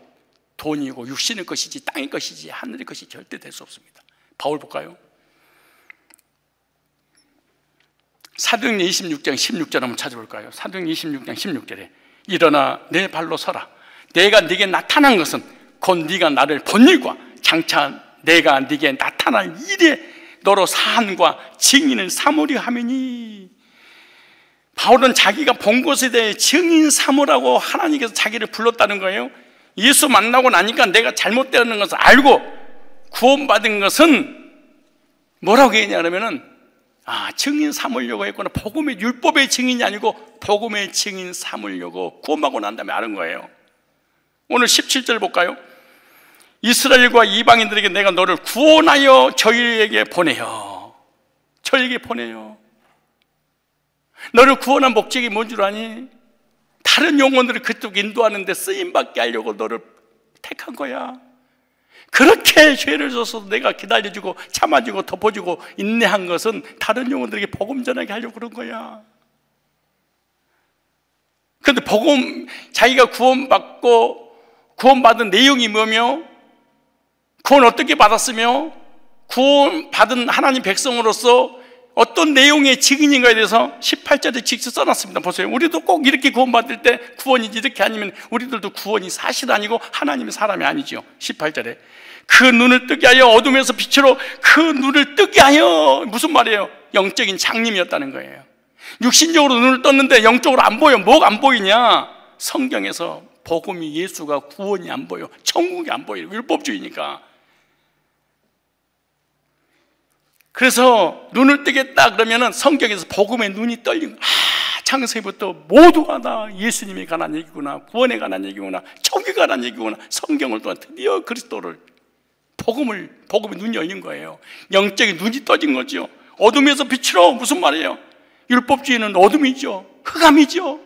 돈이고 육신의 것이지 땅의 것이지 하늘의 것이 절대 될 수 없습니다. 바울 볼까요? 사도행전 26장 16절 한번 찾아볼까요? 사도행전 26장 16절에 일어나 내 발로 서라. 내가 네게 나타난 것은 곧 네가 나를 본 일과 장차 내가 네게 나타날 일에 너로 사한과 증인을 삼으려 함이니. 바울은 자기가 본 것에 대해 증인 삼으라고 하나님께서 자기를 불렀다는 거예요. 예수 만나고 나니까 내가 잘못되었는 것을 알고 구원받은 것은 뭐라고 했냐면은 증인 삼으려고 했구나. 복음의 율법의 증인이 아니고 복음의 증인 삼으려고 구원받고 난 다음에 아는 거예요. 오늘 17절 볼까요? 이스라엘과 이방인들에게 내가 너를 구원하여 저희에게 보내요. 저에게 보내요. 너를 구원한 목적이 뭔 줄 아니? 다른 영혼들을 그쪽 인도하는데 쓰임받게 하려고 너를 택한 거야. 그렇게 죄를 져서 내가 기다려주고 참아주고 덮어주고 인내한 것은 다른 영혼들에게 복음 전하게 하려고 그런 거야. 그런데 복음, 자기가 구원받고 구원받은 내용이 뭐며, 구원 어떻게 받았으며, 구원받은 하나님 백성으로서 어떤 내용의 증인인가에 대해서 18절에 직접 써놨습니다. 보세요. 우리도 꼭 이렇게 구원받을 때 구원이지, 이렇게 아니면 우리들도 구원이 사실 아니고 하나님의 사람이 아니죠. 18절에 그 눈을 뜨게 하여 어둠에서 빛으로, 그 눈을 뜨게 하여, 무슨 말이에요? 영적인 장님이었다는 거예요. 육신적으로 눈을 떴는데 영적으로 안 보여. 뭐가 안 보이냐? 성경에서 복음이, 예수가 구원이 안 보여. 천국이 안 보여. 율법주의니까. 그래서 눈을 뜨겠다 그러면은 성경에서 복음의 눈이 떨린 거야. 창세기부터 모두가 다 예수님에 관한 얘기구나, 구원에 관한 얘기구나, 천국에 관한 얘기구나. 성경을 통해 드디어 그리스도를, 복음의 눈이 열린 거예요. 영적인 눈이 떠진 거죠. 어둠에서 빛으로, 무슨 말이에요? 율법주의는 어둠이죠. 흑암이죠.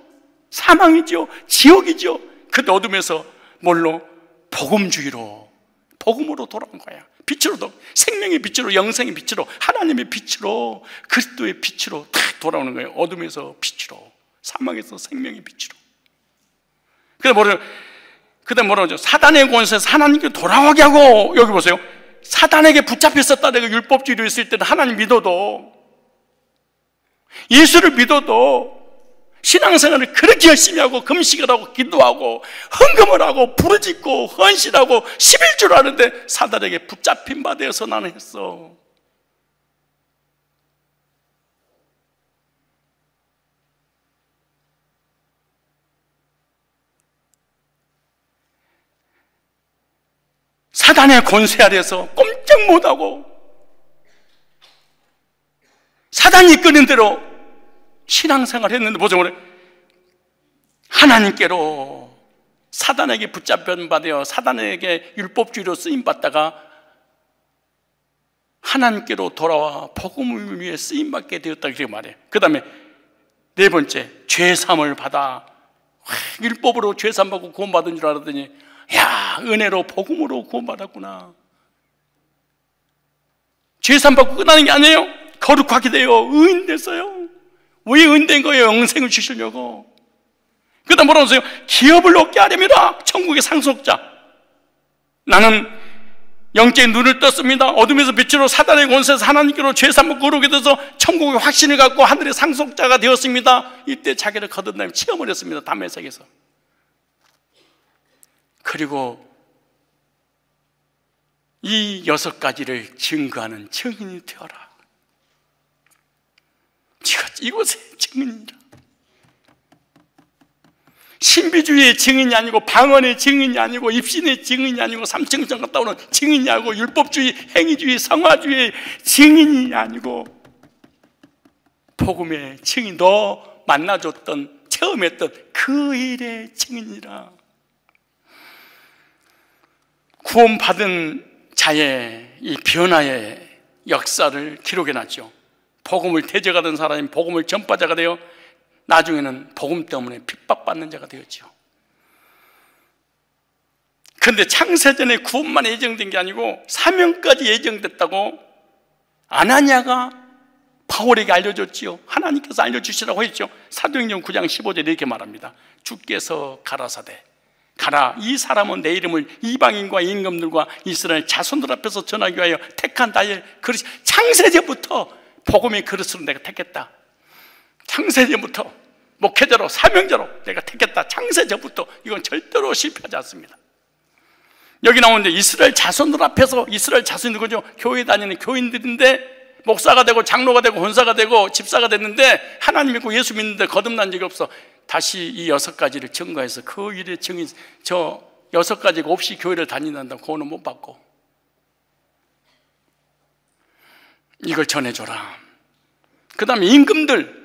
사망이죠. 지옥이죠. 그 어둠에서 뭘로? 복음주의로, 복음으로 돌아온 거야. 빛으로, 생명의 빛으로, 영생의 빛으로, 하나님의 빛으로, 그리스도의 빛으로 다 돌아오는 거예요. 어둠에서 빛으로, 사망에서 생명의 빛으로. 그다음 뭐라고 하죠? 사단의 권세에서 하나님께 돌아오게 하고. 여기 보세요. 사단에게 붙잡혔었다. 내가 율법주의로 있을 때는 하나님 믿어도, 예수를 믿어도 신앙생활을 그렇게 열심히 하고 금식을 하고 기도하고 헌금을 하고 부르짖고 헌신하고 11줄 하는데 사단에게 붙잡힌 바 되어서 나는 했어. 사단의 권세 아래서 꼼짝 못하고 사단이 이끄는 대로 신앙생활을 했는데, 보세요. 하나님께로, 사단에게 붙잡힌 바 되어 사단에게 율법주의로 쓰임받다가 하나님께로 돌아와 복음을 위해 쓰임받게 되었다, 이렇게 말해요. 그 다음에 네 번째, 죄사함을 받아. 율법으로 죄사함받고 구원받은 줄 알았더니, 야, 은혜로 복음으로 구원받았구나. 죄사함받고 끝나는 게 아니에요. 거룩하게 되어 의인 됐어요. 왜 의인된 거예요? 영생을 주시려고. 그 다음 뭐라고 하세요? 기업을 얻게 하려니라. 천국의 상속자. 나는 영적인 눈을 떴습니다. 어둠에서 빛으로, 사단의 권세에서 하나님께로 죄사함을 거룩하게 돼서 천국의 확신을 갖고 하늘의 상속자가 되었습니다. 이때 자기를 거듭나며 체험을 했습니다. 담에색에서. 그리고 이 6가지를 증거하는 증인이 되어라. 이곳의 증인이라. 신비주의의 증인이 아니고, 방언의 증인이 아니고, 입신의 증인이 아니고, 삼층천 갔다 오는 증인이 아니고, 율법주의, 행위주의, 성화주의의 증인이 아니고, 복음의 증인, 너 만나줬던, 체험했던 그 일의 증인이라. 구원받은 자의 이 변화의 역사를 기록해놨죠. 복음을 대적하던 사람이 복음을 전파자가 되어 나중에는 복음 때문에 핍박받는 자가 되었죠. 그런데 창세전에 구원만 예정된 게 아니고 사명까지 예정됐다고 아나니아가 바울에게 알려줬지요. 하나님께서 알려주시라고 했죠. 사도행전 9장 15절에 이렇게 말합니다. 주께서 가라사대, 가라, 이 사람은 내 이름을 이방인과 임금들과 이스라엘 자손들 앞에서 전하기 위하여 택한 나의 그릇이, 창세전부터 복음의 그릇으로 내가 택했다. 창세전부터 목회자로, 사명자로 내가 택했다. 창세전부터. 이건 절대로 실패하지 않습니다. 여기 나오는데 이스라엘 자손들 앞에서, 이스라엘 자손이 누구죠? 교회 다니는 교인들인데 목사가 되고 장로가 되고 권사가 되고 집사가 됐는데 하나님 믿고 예수 믿는데 거듭난 적이 없어. 다시 이 6가지를 증거해서 그 일의 증인, 저 6가지가 없이 교회를 다닌다면 구원은 못 받고, 이걸 전해줘라. 그 다음에 임금들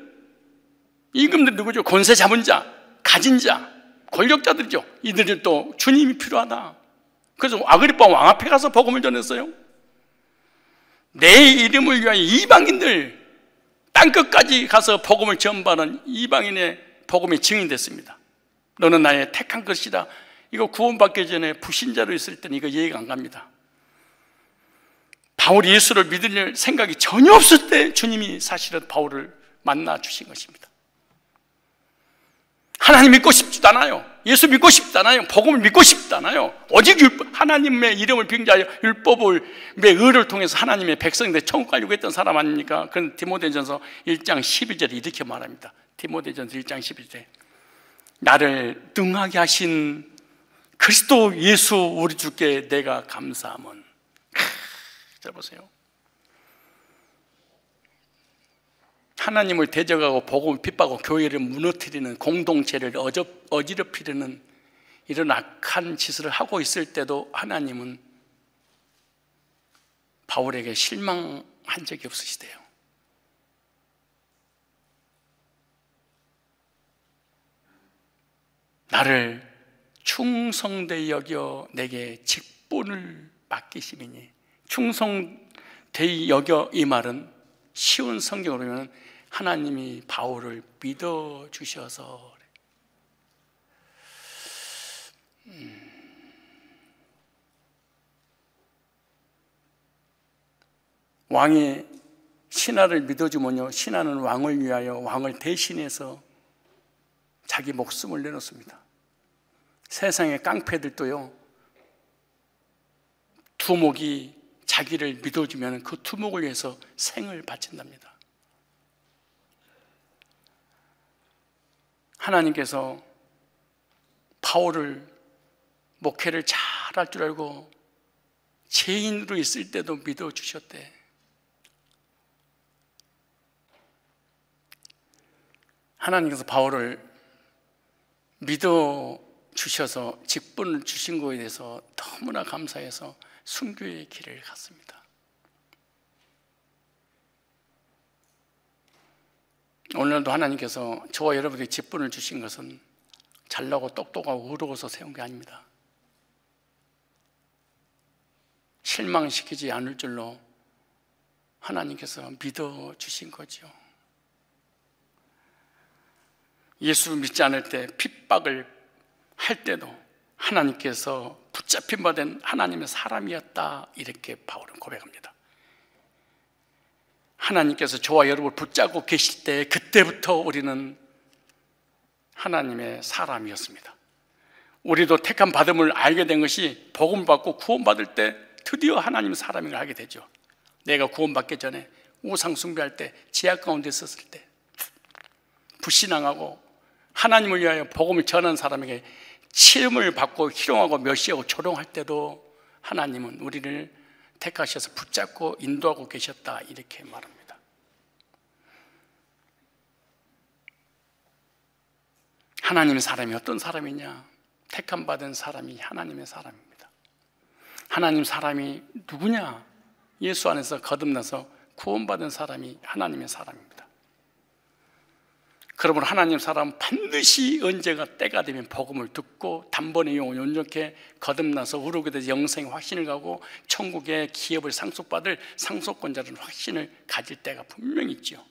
누구죠? 권세 잡은 자, 가진 자, 권력자들이죠. 이들이 또 주님이 필요하다. 그래서 아그리빠 왕 앞에 가서 복음을 전했어요. 내 이름을 위하여 이방인들, 땅끝까지 가서 복음을 전파하는 이방인의 복음의 증인됐습니다. 너는 나의 택한 것이다. 이거 구원받기 전에 불신자로 있을 때는 이거 이해가 안 갑니다. 바울이 예수를 믿을 생각이 전혀 없을 때 주님이 사실은 바울을 만나 주신 것입니다. 하나님 믿고 싶지도 않아요. 예수 믿고 싶지 않아요. 복음을 믿고 싶지 않아요. 오직 하나님의 이름을 빙자하여 율법을 의를 통해서 하나님의 백성들 천국 가려고 했던 사람 아닙니까? 그건 디모데전서 1장 12절에 이렇게 말합니다. 디모데전서 1장 12절에 나를 능하게 하신 그리스도 예수 우리 주께 내가 감사함은. 자 보세요. 하나님을 대적하고 복음을 핍박하고 교회를 무너뜨리는, 공동체를 어지럽히려는 이런 악한 짓을 하고 있을 때도 하나님은 바울에게 실망한 적이 없으시대요. 나를 충성되이 여겨 내게 직분을 맡기심이니. 충성되이 여겨, 이 말은 쉬운 성경으로 보면 하나님이 바울을 믿어주셔서 왕이 신하를 믿어주면요, 신하는 왕을 위하여 왕을 대신해서 자기 목숨을 내놓습니다. 세상의 깡패들도요, 두목이 자기를 믿어주면 그 두목을 위해서 생을 바친답니다. 하나님께서 바울을 목회를 잘할 줄 알고 죄인으로 있을 때도 믿어주셨대. 하나님께서 바울을 믿어주셔서 직분을 주신 것에 대해서 너무나 감사해서 순교의 길을 갔습니다. 오늘도 하나님께서 저와 여러분에게 직분을 주신 것은 잘나고 똑똑하고 의로워서 세운 게 아닙니다. 실망시키지 않을 줄로 하나님께서 믿어주신 거죠. 예수 믿지 않을 때 핍박을 할 때도 하나님께서 붙잡힌 바 된 하나님의 사람이었다, 이렇게 바울은 고백합니다. 하나님께서 저와 여러분을 붙잡고 계실 때 그때부터 우리는 하나님의 사람이었습니다. 우리도 택함 받음을 알게 된 것이 복음 받고 구원받을 때 드디어 하나님의 사람인 걸 알게 되죠. 내가 구원받기 전에 우상 숭배할 때, 제약 가운데 있었을 때, 불신앙하고 하나님을 위하여 복음을 전하는 사람에게 시험을 받고 희롱하고 멸시하고 조롱할 때도 하나님은 우리를 택하셔서 붙잡고 인도하고 계셨다, 이렇게 말합니다. 하나님의 사람이 어떤 사람이냐? 택함 받은 사람이 하나님의 사람입니다. 하나님 사람이 누구냐? 예수 안에서 거듭나서 구원받은 사람이 하나님의 사람입니다. 그러므로 하나님 사람은 반드시 언제가 때가 되면 복음을 듣고 단번에 영혼 온전케 거듭나서 우르게 돼서 영생의 확신을 가고 천국의 기업을 상속받을 상속권자라는 확신을 가질 때가 분명히 있죠.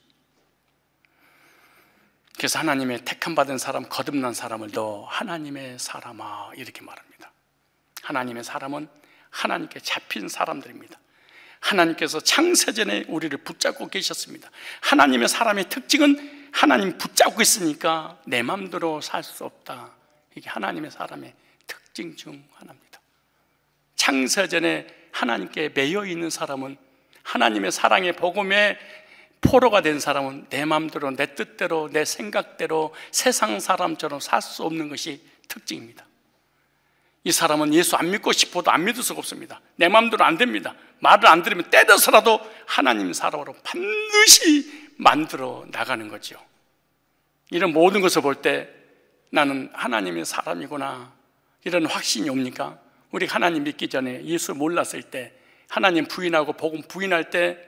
그래서 하나님의 택함 받은 사람, 거듭난 사람을 너 하나님의 사람아, 이렇게 말합니다. 하나님의 사람은 하나님께 잡힌 사람들입니다. 하나님께서 창세전에 우리를 붙잡고 계셨습니다. 하나님의 사람의 특징은 하나님 붙잡고 있으니까 내 마음대로 살 수 없다. 이게 하나님의 사람의 특징 중 하나입니다. 창세전에 하나님께 매여 있는 사람은, 하나님의 사랑의 복음에 포로가 된 사람은 내 마음대로, 내 뜻대로, 내 생각대로 세상 사람처럼 살 수 없는 것이 특징입니다. 이 사람은 예수 안 믿고 싶어도 안 믿을 수가 없습니다. 내 마음대로 안 됩니다. 말을 안 들으면 때려서라도 하나님 사람으로 반드시 만들어 나가는 거죠. 이런 모든 것을 볼 때 나는 하나님의 사람이구나, 이런 확신이 옵니까? 우리 하나님 믿기 전에, 예수 몰랐을 때, 하나님 부인하고 복음 부인할 때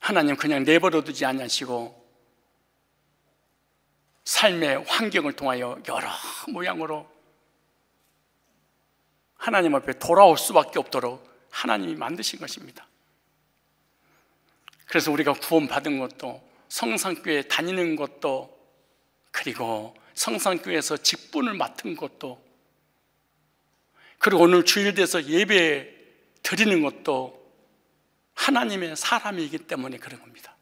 하나님 그냥 내버려 두지 않으시고 삶의 환경을 통하여 여러 모양으로 하나님 앞에 돌아올 수밖에 없도록 하나님이 만드신 것입니다. 그래서 우리가 구원받은 것도, 성산교회 다니는 것도, 그리고 성산교회에서 직분을 맡은 것도, 그리고 오늘 주일 돼서 예배 드리는 것도 하나님의 사람이기 때문에 그런 겁니다.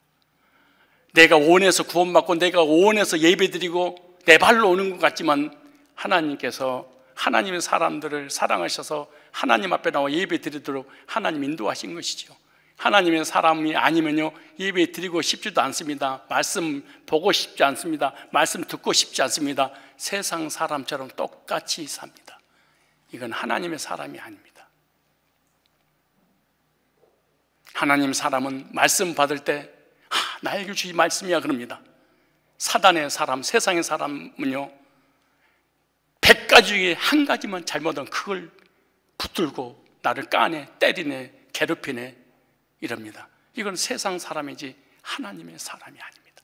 내가 원해서 구원받고 내가 원해서 예배 드리고 내 발로 오는 것 같지만 하나님께서 하나님의 사람들을 사랑하셔서 하나님 앞에 나와 예배 드리도록 하나님 인도하신 것이죠. 하나님의 사람이 아니면요 예배 드리고 싶지도 않습니다. 말씀 보고 싶지 않습니다. 말씀 듣고 싶지 않습니다. 세상 사람처럼 똑같이 삽니다. 이건 하나님의 사람이 아닙니다. 하나님 사람은 말씀 받을 때 나에게 주신 말씀이야 그럽니다. 사단의 사람, 세상의 사람은요 100가지 중에 한 가지만 잘못하면 그걸 붙들고 나를 까내, 때리네, 괴롭히네 이럽니다. 이건 세상 사람이지 하나님의 사람이 아닙니다.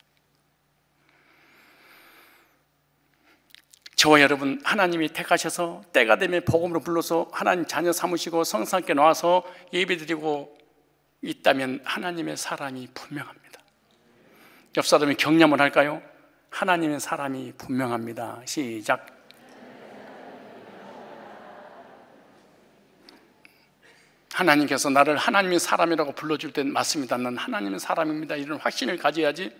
저와 여러분 하나님이 택하셔서 때가 되면 복음으로 불러서 하나님 자녀 삼으시고 성상께 나와서 예배드리고 있다면 하나님의 사람이 분명합니다. 옆 사람이 격려를 할까요? 하나님의 사람이 분명합니다. 시작. 하나님께서 나를 하나님의 사람이라고 불러줄 땐 맞습니다. 난 하나님의 사람입니다. 이런 확신을 가져야지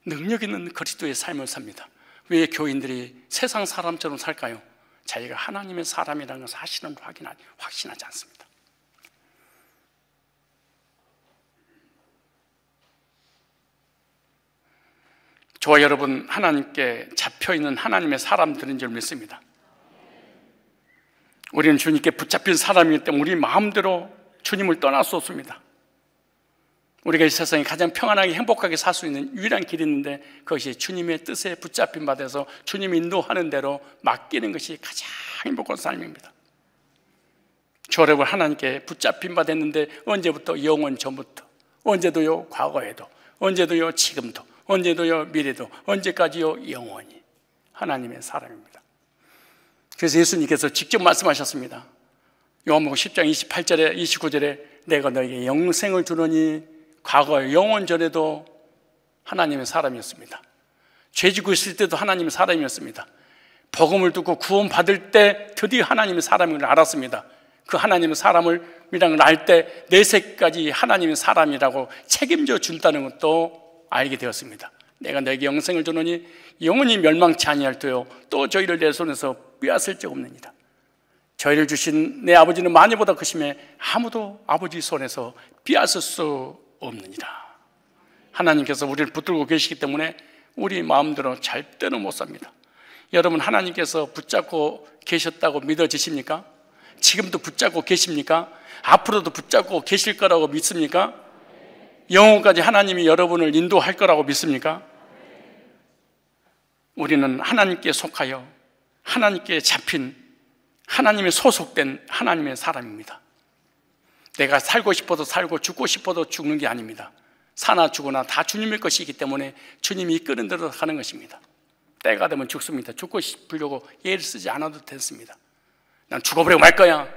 능력 있는 그리스도의 삶을 삽니다. 왜 교인들이 세상 사람처럼 살까요? 자기가 하나님의 사람이라는 사실은 확신하지 않습니다. 저와 여러분 하나님께 잡혀있는 하나님의 사람들인 줄 믿습니다. 우리는 주님께 붙잡힌 사람이기 때문에 우리 마음대로 주님을 떠날 수 없습니다. 우리가 이 세상에 가장 평안하게 행복하게 살 수 있는 유일한 길이 있는데 그것이 주님의 뜻에 붙잡힌 바 돼서 주님이 인도하는 대로 맡기는 것이 가장 행복한 삶입니다. 저 여러분 하나님께 붙잡힌 바 됐는데 언제부터? 영원 전부터. 언제도요 과거에도, 언제도요 지금도, 언제도요 미래도, 언제까지요 영원히 하나님의 사람입니다. 그래서 예수님께서 직접 말씀하셨습니다. 요한복음 10장 28절에 29절에 내가 너에게 영생을 주노니 과거에 영원 전에도 하나님의 사람이었습니다. 죄지고 있을 때도 하나님의 사람이었습니다. 복음을 듣고 구원 받을 때 드디어 하나님의 사람을 알았습니다. 그 하나님의 사람이라는 걸 알 때 내세까지 하나님의 사람이라고 책임져 준다는 것도 알게 되었습니다. 내가 너에게 영생을 주노니 영원히 멸망치 아니할 터요 또 저희를 내 손에서 빼앗을 적 없느니라. 저희를 주신 내 아버지는 만유보다 크심에 아무도 아버지 손에서 빼앗을 수 없느니라. 하나님께서 우리를 붙들고 계시기 때문에 우리 마음대로 절대로 못 삽니다. 여러분 하나님께서 붙잡고 계셨다고 믿어지십니까? 지금도 붙잡고 계십니까? 앞으로도 붙잡고 계실 거라고 믿습니까? 영원까지 하나님이 여러분을 인도할 거라고 믿습니까? 우리는 하나님께 속하여 하나님께 잡힌 하나님의 소속된 하나님의 사람입니다. 내가 살고 싶어도 살고 죽고 싶어도 죽는 게 아닙니다. 사나 죽으나 다 주님의 것이기 때문에 주님이 이끄는 대로 가는 것입니다. 때가 되면 죽습니다. 죽고 싶으려고 예를 쓰지 않아도 됐습니다. 난 죽어버리고 말 거야.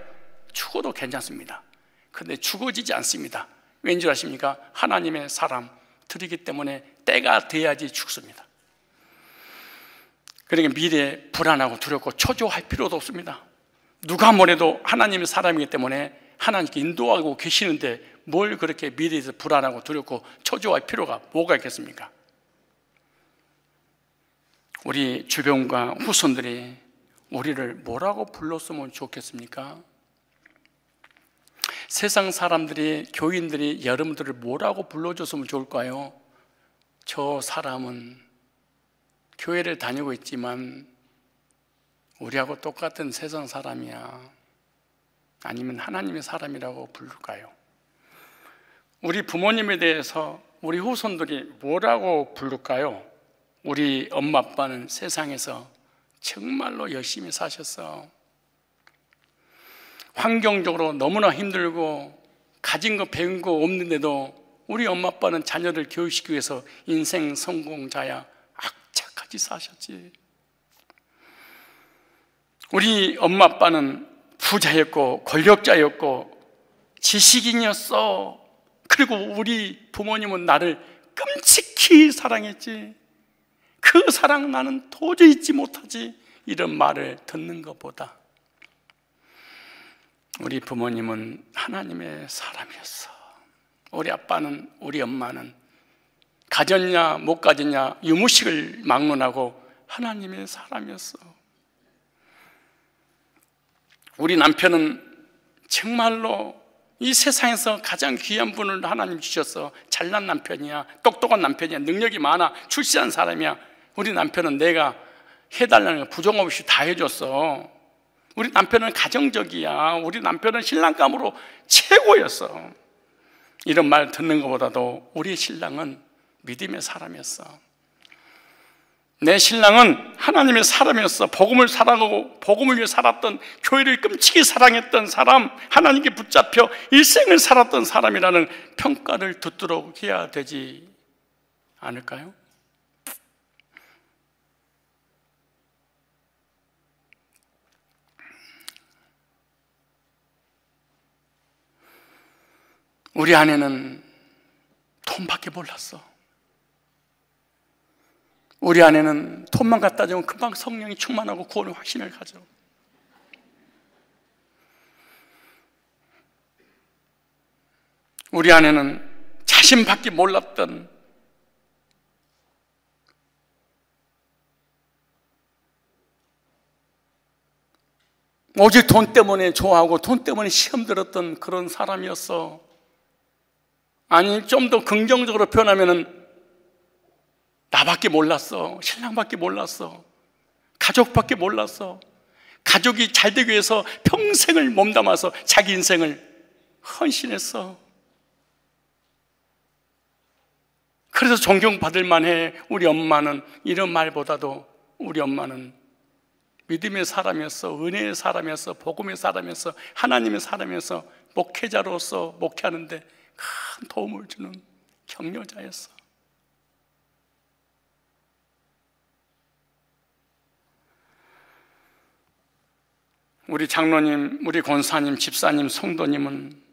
죽어도 괜찮습니다. 그런데 죽어지지 않습니다. 왠지 아십니까? 하나님의 사람들이기 때문에 때가 돼야지 죽습니다. 그러니까 미래에 불안하고 두렵고 초조할 필요도 없습니다. 누가 뭐래도 하나님의 사람이기 때문에 하나님께 인도하고 계시는데 뭘 그렇게 미래에서 불안하고 두렵고 초조할 필요가 뭐가 있겠습니까? 우리 주변과 후손들이 우리를 뭐라고 불렀으면 좋겠습니까? 세상 사람들이, 교인들이 여러분들을 뭐라고 불러줬으면 좋을까요? 저 사람은 교회를 다니고 있지만 우리하고 똑같은 세상 사람이야. 아니면 하나님의 사람이라고 부를까요? 우리 부모님에 대해서 우리 후손들이 뭐라고 부를까요? 우리 엄마 아빠는 세상에서 정말로 열심히 사셨어. 환경적으로 너무나 힘들고 가진 거 배운 거 없는데도 우리 엄마 아빠는 자녀를 교육시키기 위해서 인생 성공자야 악착같이 사셨지. 우리 엄마 아빠는 부자였고 권력자였고 지식인이었어. 그리고 우리 부모님은 나를 끔찍히 사랑했지. 그 사랑 나는 도저히 잊지 못하지. 이런 말을 듣는 것보다 우리 부모님은 하나님의 사람이었어. 우리 아빠는, 우리 엄마는 가졌냐 못 가졌냐 유무식을 막론하고 하나님의 사람이었어. 우리 남편은 정말로 이 세상에서 가장 귀한 분을 하나님 주셨어. 잘난 남편이야, 똑똑한 남편이야, 능력이 많아, 출세한 사람이야. 우리 남편은 내가 해달라는 거 부정 없이 다 해줬어. 우리 남편은 가정적이야. 우리 남편은 신랑감으로 최고였어. 이런 말 듣는 것보다도 우리 신랑은 믿음의 사람이었어. 내 신랑은 하나님의 사람이었어. 복음을 사랑하고 복음을 위해 살았던, 교회를 끔찍이 사랑했던 사람, 하나님께 붙잡혀 일생을 살았던 사람이라는 평가를 듣도록 해야 되지 않을까요? 우리 아내는 돈밖에 몰랐어. 우리 아내는 돈만 갖다 주면 금방 성령이 충만하고 구원의 확신을 가져. 우리 아내는 자신밖에 몰랐던 오직 돈 때문에 좋아하고 돈 때문에 시험 들었던 그런 사람이었어. 아니, 좀 더 긍정적으로 표현하면은 나밖에 몰랐어. 신랑밖에 몰랐어. 가족밖에 몰랐어. 가족이 잘 되기 위해서 평생을 몸담아서 자기 인생을 헌신했어. 그래서 존경받을 만해. 우리 엄마는 이런 말보다도 우리 엄마는 믿음의 사람이었어. 은혜의 사람이었어. 복음의 사람이었어. 하나님의 사람이었어. 목회자로서 목회하는데 큰 도움을 주는 격려자였어. 우리 장로님, 우리 권사님, 집사님, 성도님은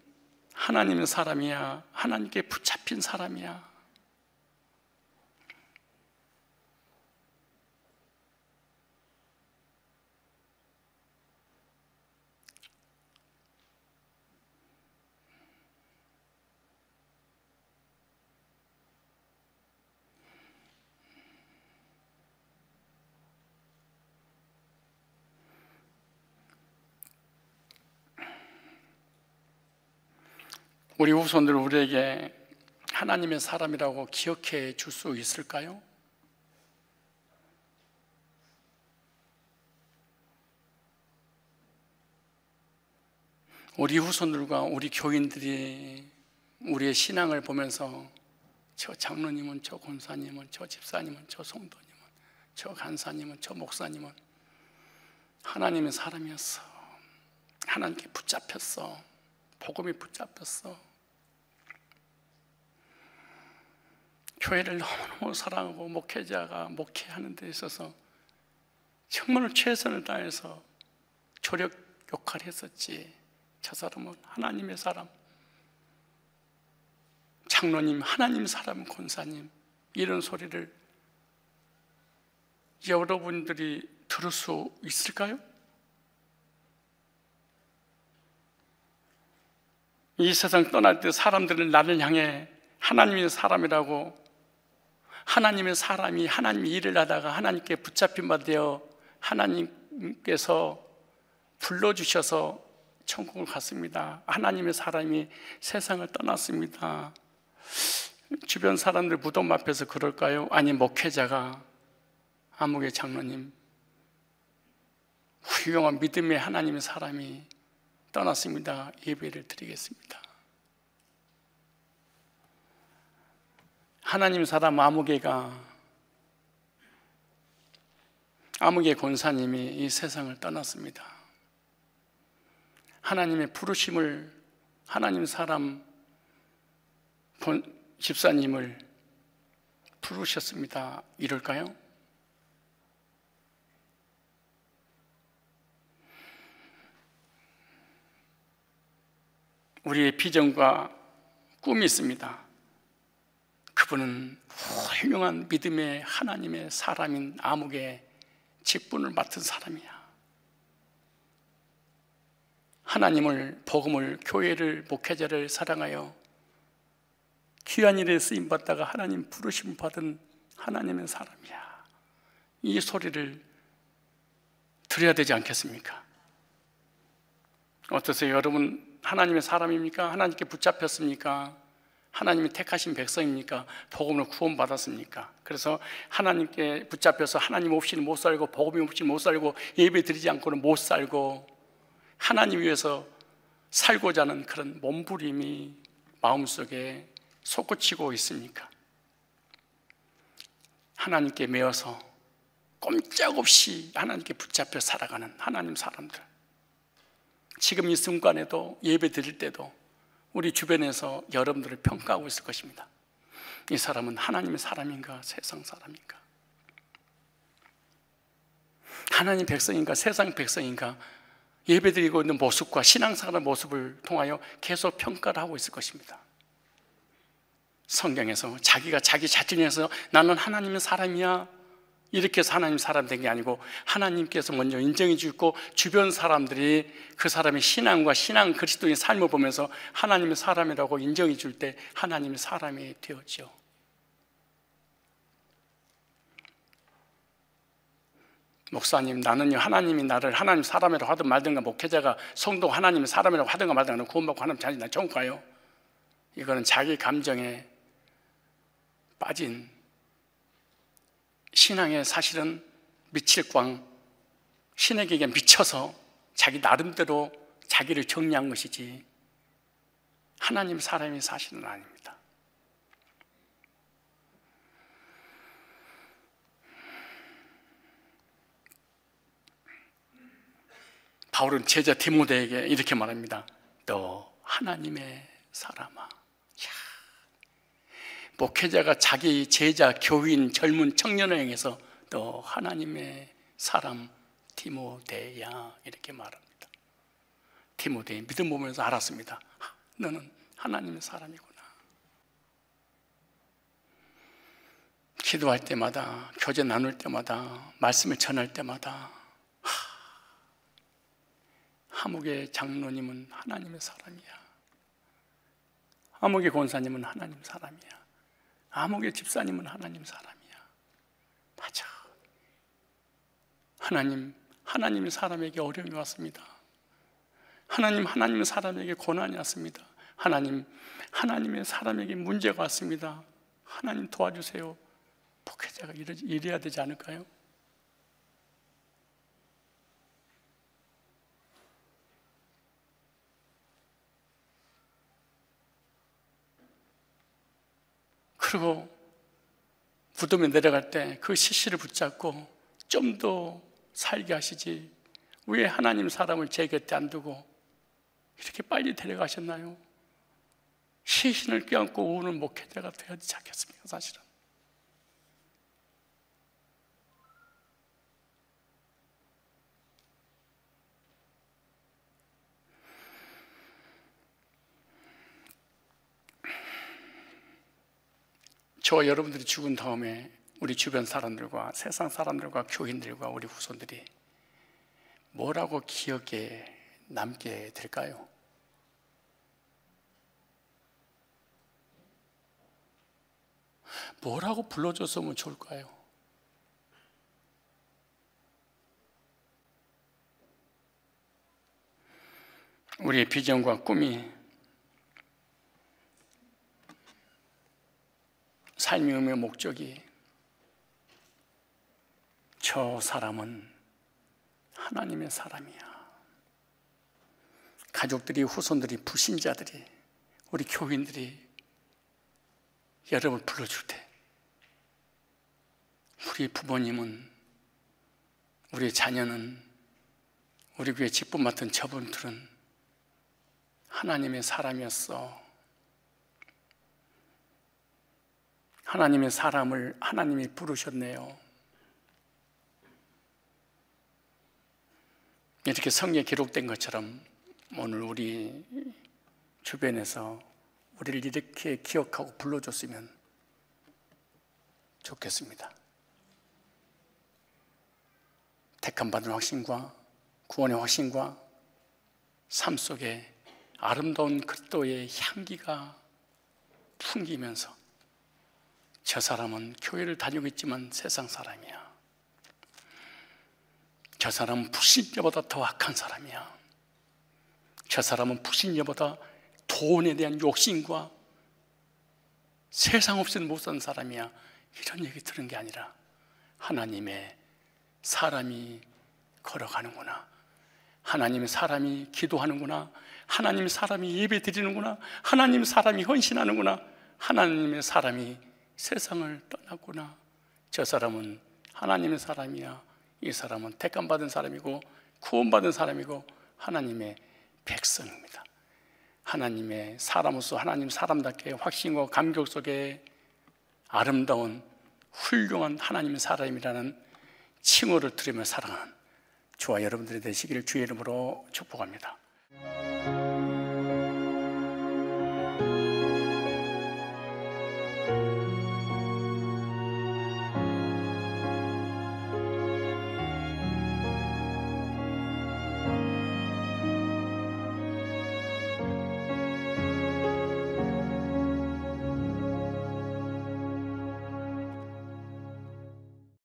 하나님의 사람이야. 하나님께 붙잡힌 사람이야. 우리 후손들 우리에게 하나님의 사람이라고 기억해 줄 수 있을까요? 우리 후손들과 우리 교인들이 우리의 신앙을 보면서 저 장로님은, 저 권사님은, 저 집사님은, 저 성도님은, 저 간사님은, 저 목사님은 하나님의 사람이었어. 하나님께 붙잡혔어. 복음이 붙잡혔어. 교회를 너무너무 사랑하고 목회자가 목회하는 데 있어서 정말 최선을 다해서 조력 역할을 했었지. 저 사람은 하나님의 사람, 장로님 하나님 사람, 권사님, 이런 소리를 여러분들이 들을 수 있을까요? 이 세상 떠날 때 사람들은 나를 향해 하나님의 사람이라고, 하나님의 사람이 하나님의 일을 하다가 하나님께 붙잡힌 바 되어 하나님께서 불러주셔서 천국을 갔습니다. 하나님의 사람이 세상을 떠났습니다. 주변 사람들 무덤 앞에서 그럴까요? 아니, 목회자가, 아무개 장로님, 훌륭한 믿음의 하나님의 사람이 떠났습니다. 예배를 드리겠습니다. 하나님 사람 아무개 권사님이 이 세상을 떠났습니다. 하나님의 부르심을, 하나님 사람 집사님을 부르셨습니다. 이럴까요? 우리의 비전과 꿈이 있습니다. 그분은 훌륭한 믿음의 하나님의 사람인 아무개 직분을 맡은 사람이야. 하나님을, 복음을, 교회를, 목회자를 사랑하여 귀한 일에 쓰임받다가 하나님 부르심 받은 하나님의 사람이야. 이 소리를 들어야 되지 않겠습니까? 어떠세요? 여러분 하나님의 사람입니까? 하나님께 붙잡혔습니까? 하나님이 택하신 백성입니까? 복음으로 구원받았습니까? 그래서 하나님께 붙잡혀서 하나님 없이는 못 살고 복음이 없이는 못 살고 예배 드리지 않고는 못 살고 하나님 위해서 살고자 하는 그런 몸부림이 마음속에 솟구치고 있습니까? 하나님께 매어서 꼼짝없이 하나님께 붙잡혀 살아가는 하나님 사람들, 지금 이 순간에도 예배 드릴 때도 우리 주변에서 여러분들을 평가하고 있을 것입니다. 이 사람은 하나님의 사람인가 세상 사람인가? 하나님 백성인가 세상 백성인가? 예배드리고 있는 모습과 신앙생활의 모습을 통하여 계속 평가를 하고 있을 것입니다. 성경에서 자기가 자기 자신에서 나는 하나님의 사람이야 이렇게 해서 하나님 사람 된 게 아니고 하나님께서 먼저 인정해 주고 주변 사람들이 그 사람의 신앙과 신앙 그리스도인 삶을 보면서 하나님의 사람이라고 인정해 줄 때 하나님의 사람이 되었죠. 목사님, 나는요 하나님이 나를 하나님 사람이라고 하든 말든가, 목회자가 성도 하나님의 사람이라고 하든가 말든가 구원받고 하나님 자녀 난 좋을까요? 이거는 자기 감정에 빠진 신앙의 사실은 미칠 광, 신에게 미쳐서 자기 나름대로 자기를 정리한 것이지 하나님 사람의 사실은 아닙니다. 바울은 제자 디모데에게 이렇게 말합니다. 너 하나님의 사람아. 목회자가 자기 제자, 교인, 젊은 청년을 향해서 너 하나님의 사람 디모데야 이렇게 말합니다. 디모데 믿음 보면서 알았습니다. 너는 하나님의 사람이구나. 기도할 때마다, 교제 나눌 때마다, 말씀을 전할 때마다 하목의 장로님은 하나님의 사람이야. 하목의 권사님은 하나님 사람이야. 아목의 집사님은 하나님 사람이야. 맞아. 하나님의 사람에게 어려움이 왔습니다. 하나님의 사람에게 고난이 왔습니다. 하나님의 사람에게 문제가 왔습니다. 하나님 도와주세요. 목회자가 이래야 되지 않을까요? 그리고 무덤에 내려갈 때 그 시신을 붙잡고 좀 더 살게 하시지 왜 하나님 사람을 제 곁에 안 두고 이렇게 빨리 데려가셨나요? 시신을 껴안고 우는 목회자가 되어야 되지 않겠습니까? 사실은 저와 여러분들이 죽은 다음에 우리 주변 사람들과 세상 사람들과 교인들과 우리 후손들이 뭐라고 기억에 남게 될까요? 뭐라고 불러줬으면 좋을까요? 우리의 비전과 꿈이 삶의 의미와 목적이 저 사람은 하나님의 사람이야. 가족들이, 후손들이, 불신자들이, 우리 교인들이 여러분을 불러줄 때 우리 부모님은, 우리 자녀는, 우리 교회 직분 맡은 저분들은 하나님의 사람이었어. 하나님의 사람을 하나님이 부르셨네요. 이렇게 성경에 기록된 것처럼 오늘 우리 주변에서 우리를 이렇게 기억하고 불러줬으면 좋겠습니다. 택함받은 확신과 구원의 확신과 삶 속에 아름다운 그리스도의 향기가 풍기면서 저 사람은 교회를 다니고 있지만 세상 사람이야. 저 사람은 불신자보다 더 악한 사람이야. 저 사람은 불신자보다 돈에 대한 욕심과 세상 없이는 못 사는 사람이야. 이런 얘기 들은 게 아니라 하나님의 사람이 걸어가는구나, 하나님의 사람이 기도하는구나, 하나님의 사람이 예배 드리는구나, 하나님의 사람이 헌신하는구나, 하나님의 사람이 세상을 떠났구나. 저 사람은 하나님의 사람이야. 이 사람은 택함받은 사람이고 구원받은 사람이고 하나님의 백성입니다. 하나님의 사람으로서 하나님 사람답게 확신과 감격 속에 아름다운 훌륭한 하나님의 사람이라는 칭호를 들으며 살아가는 저와 여러분들이 되시기를 주의 이름으로 축복합니다.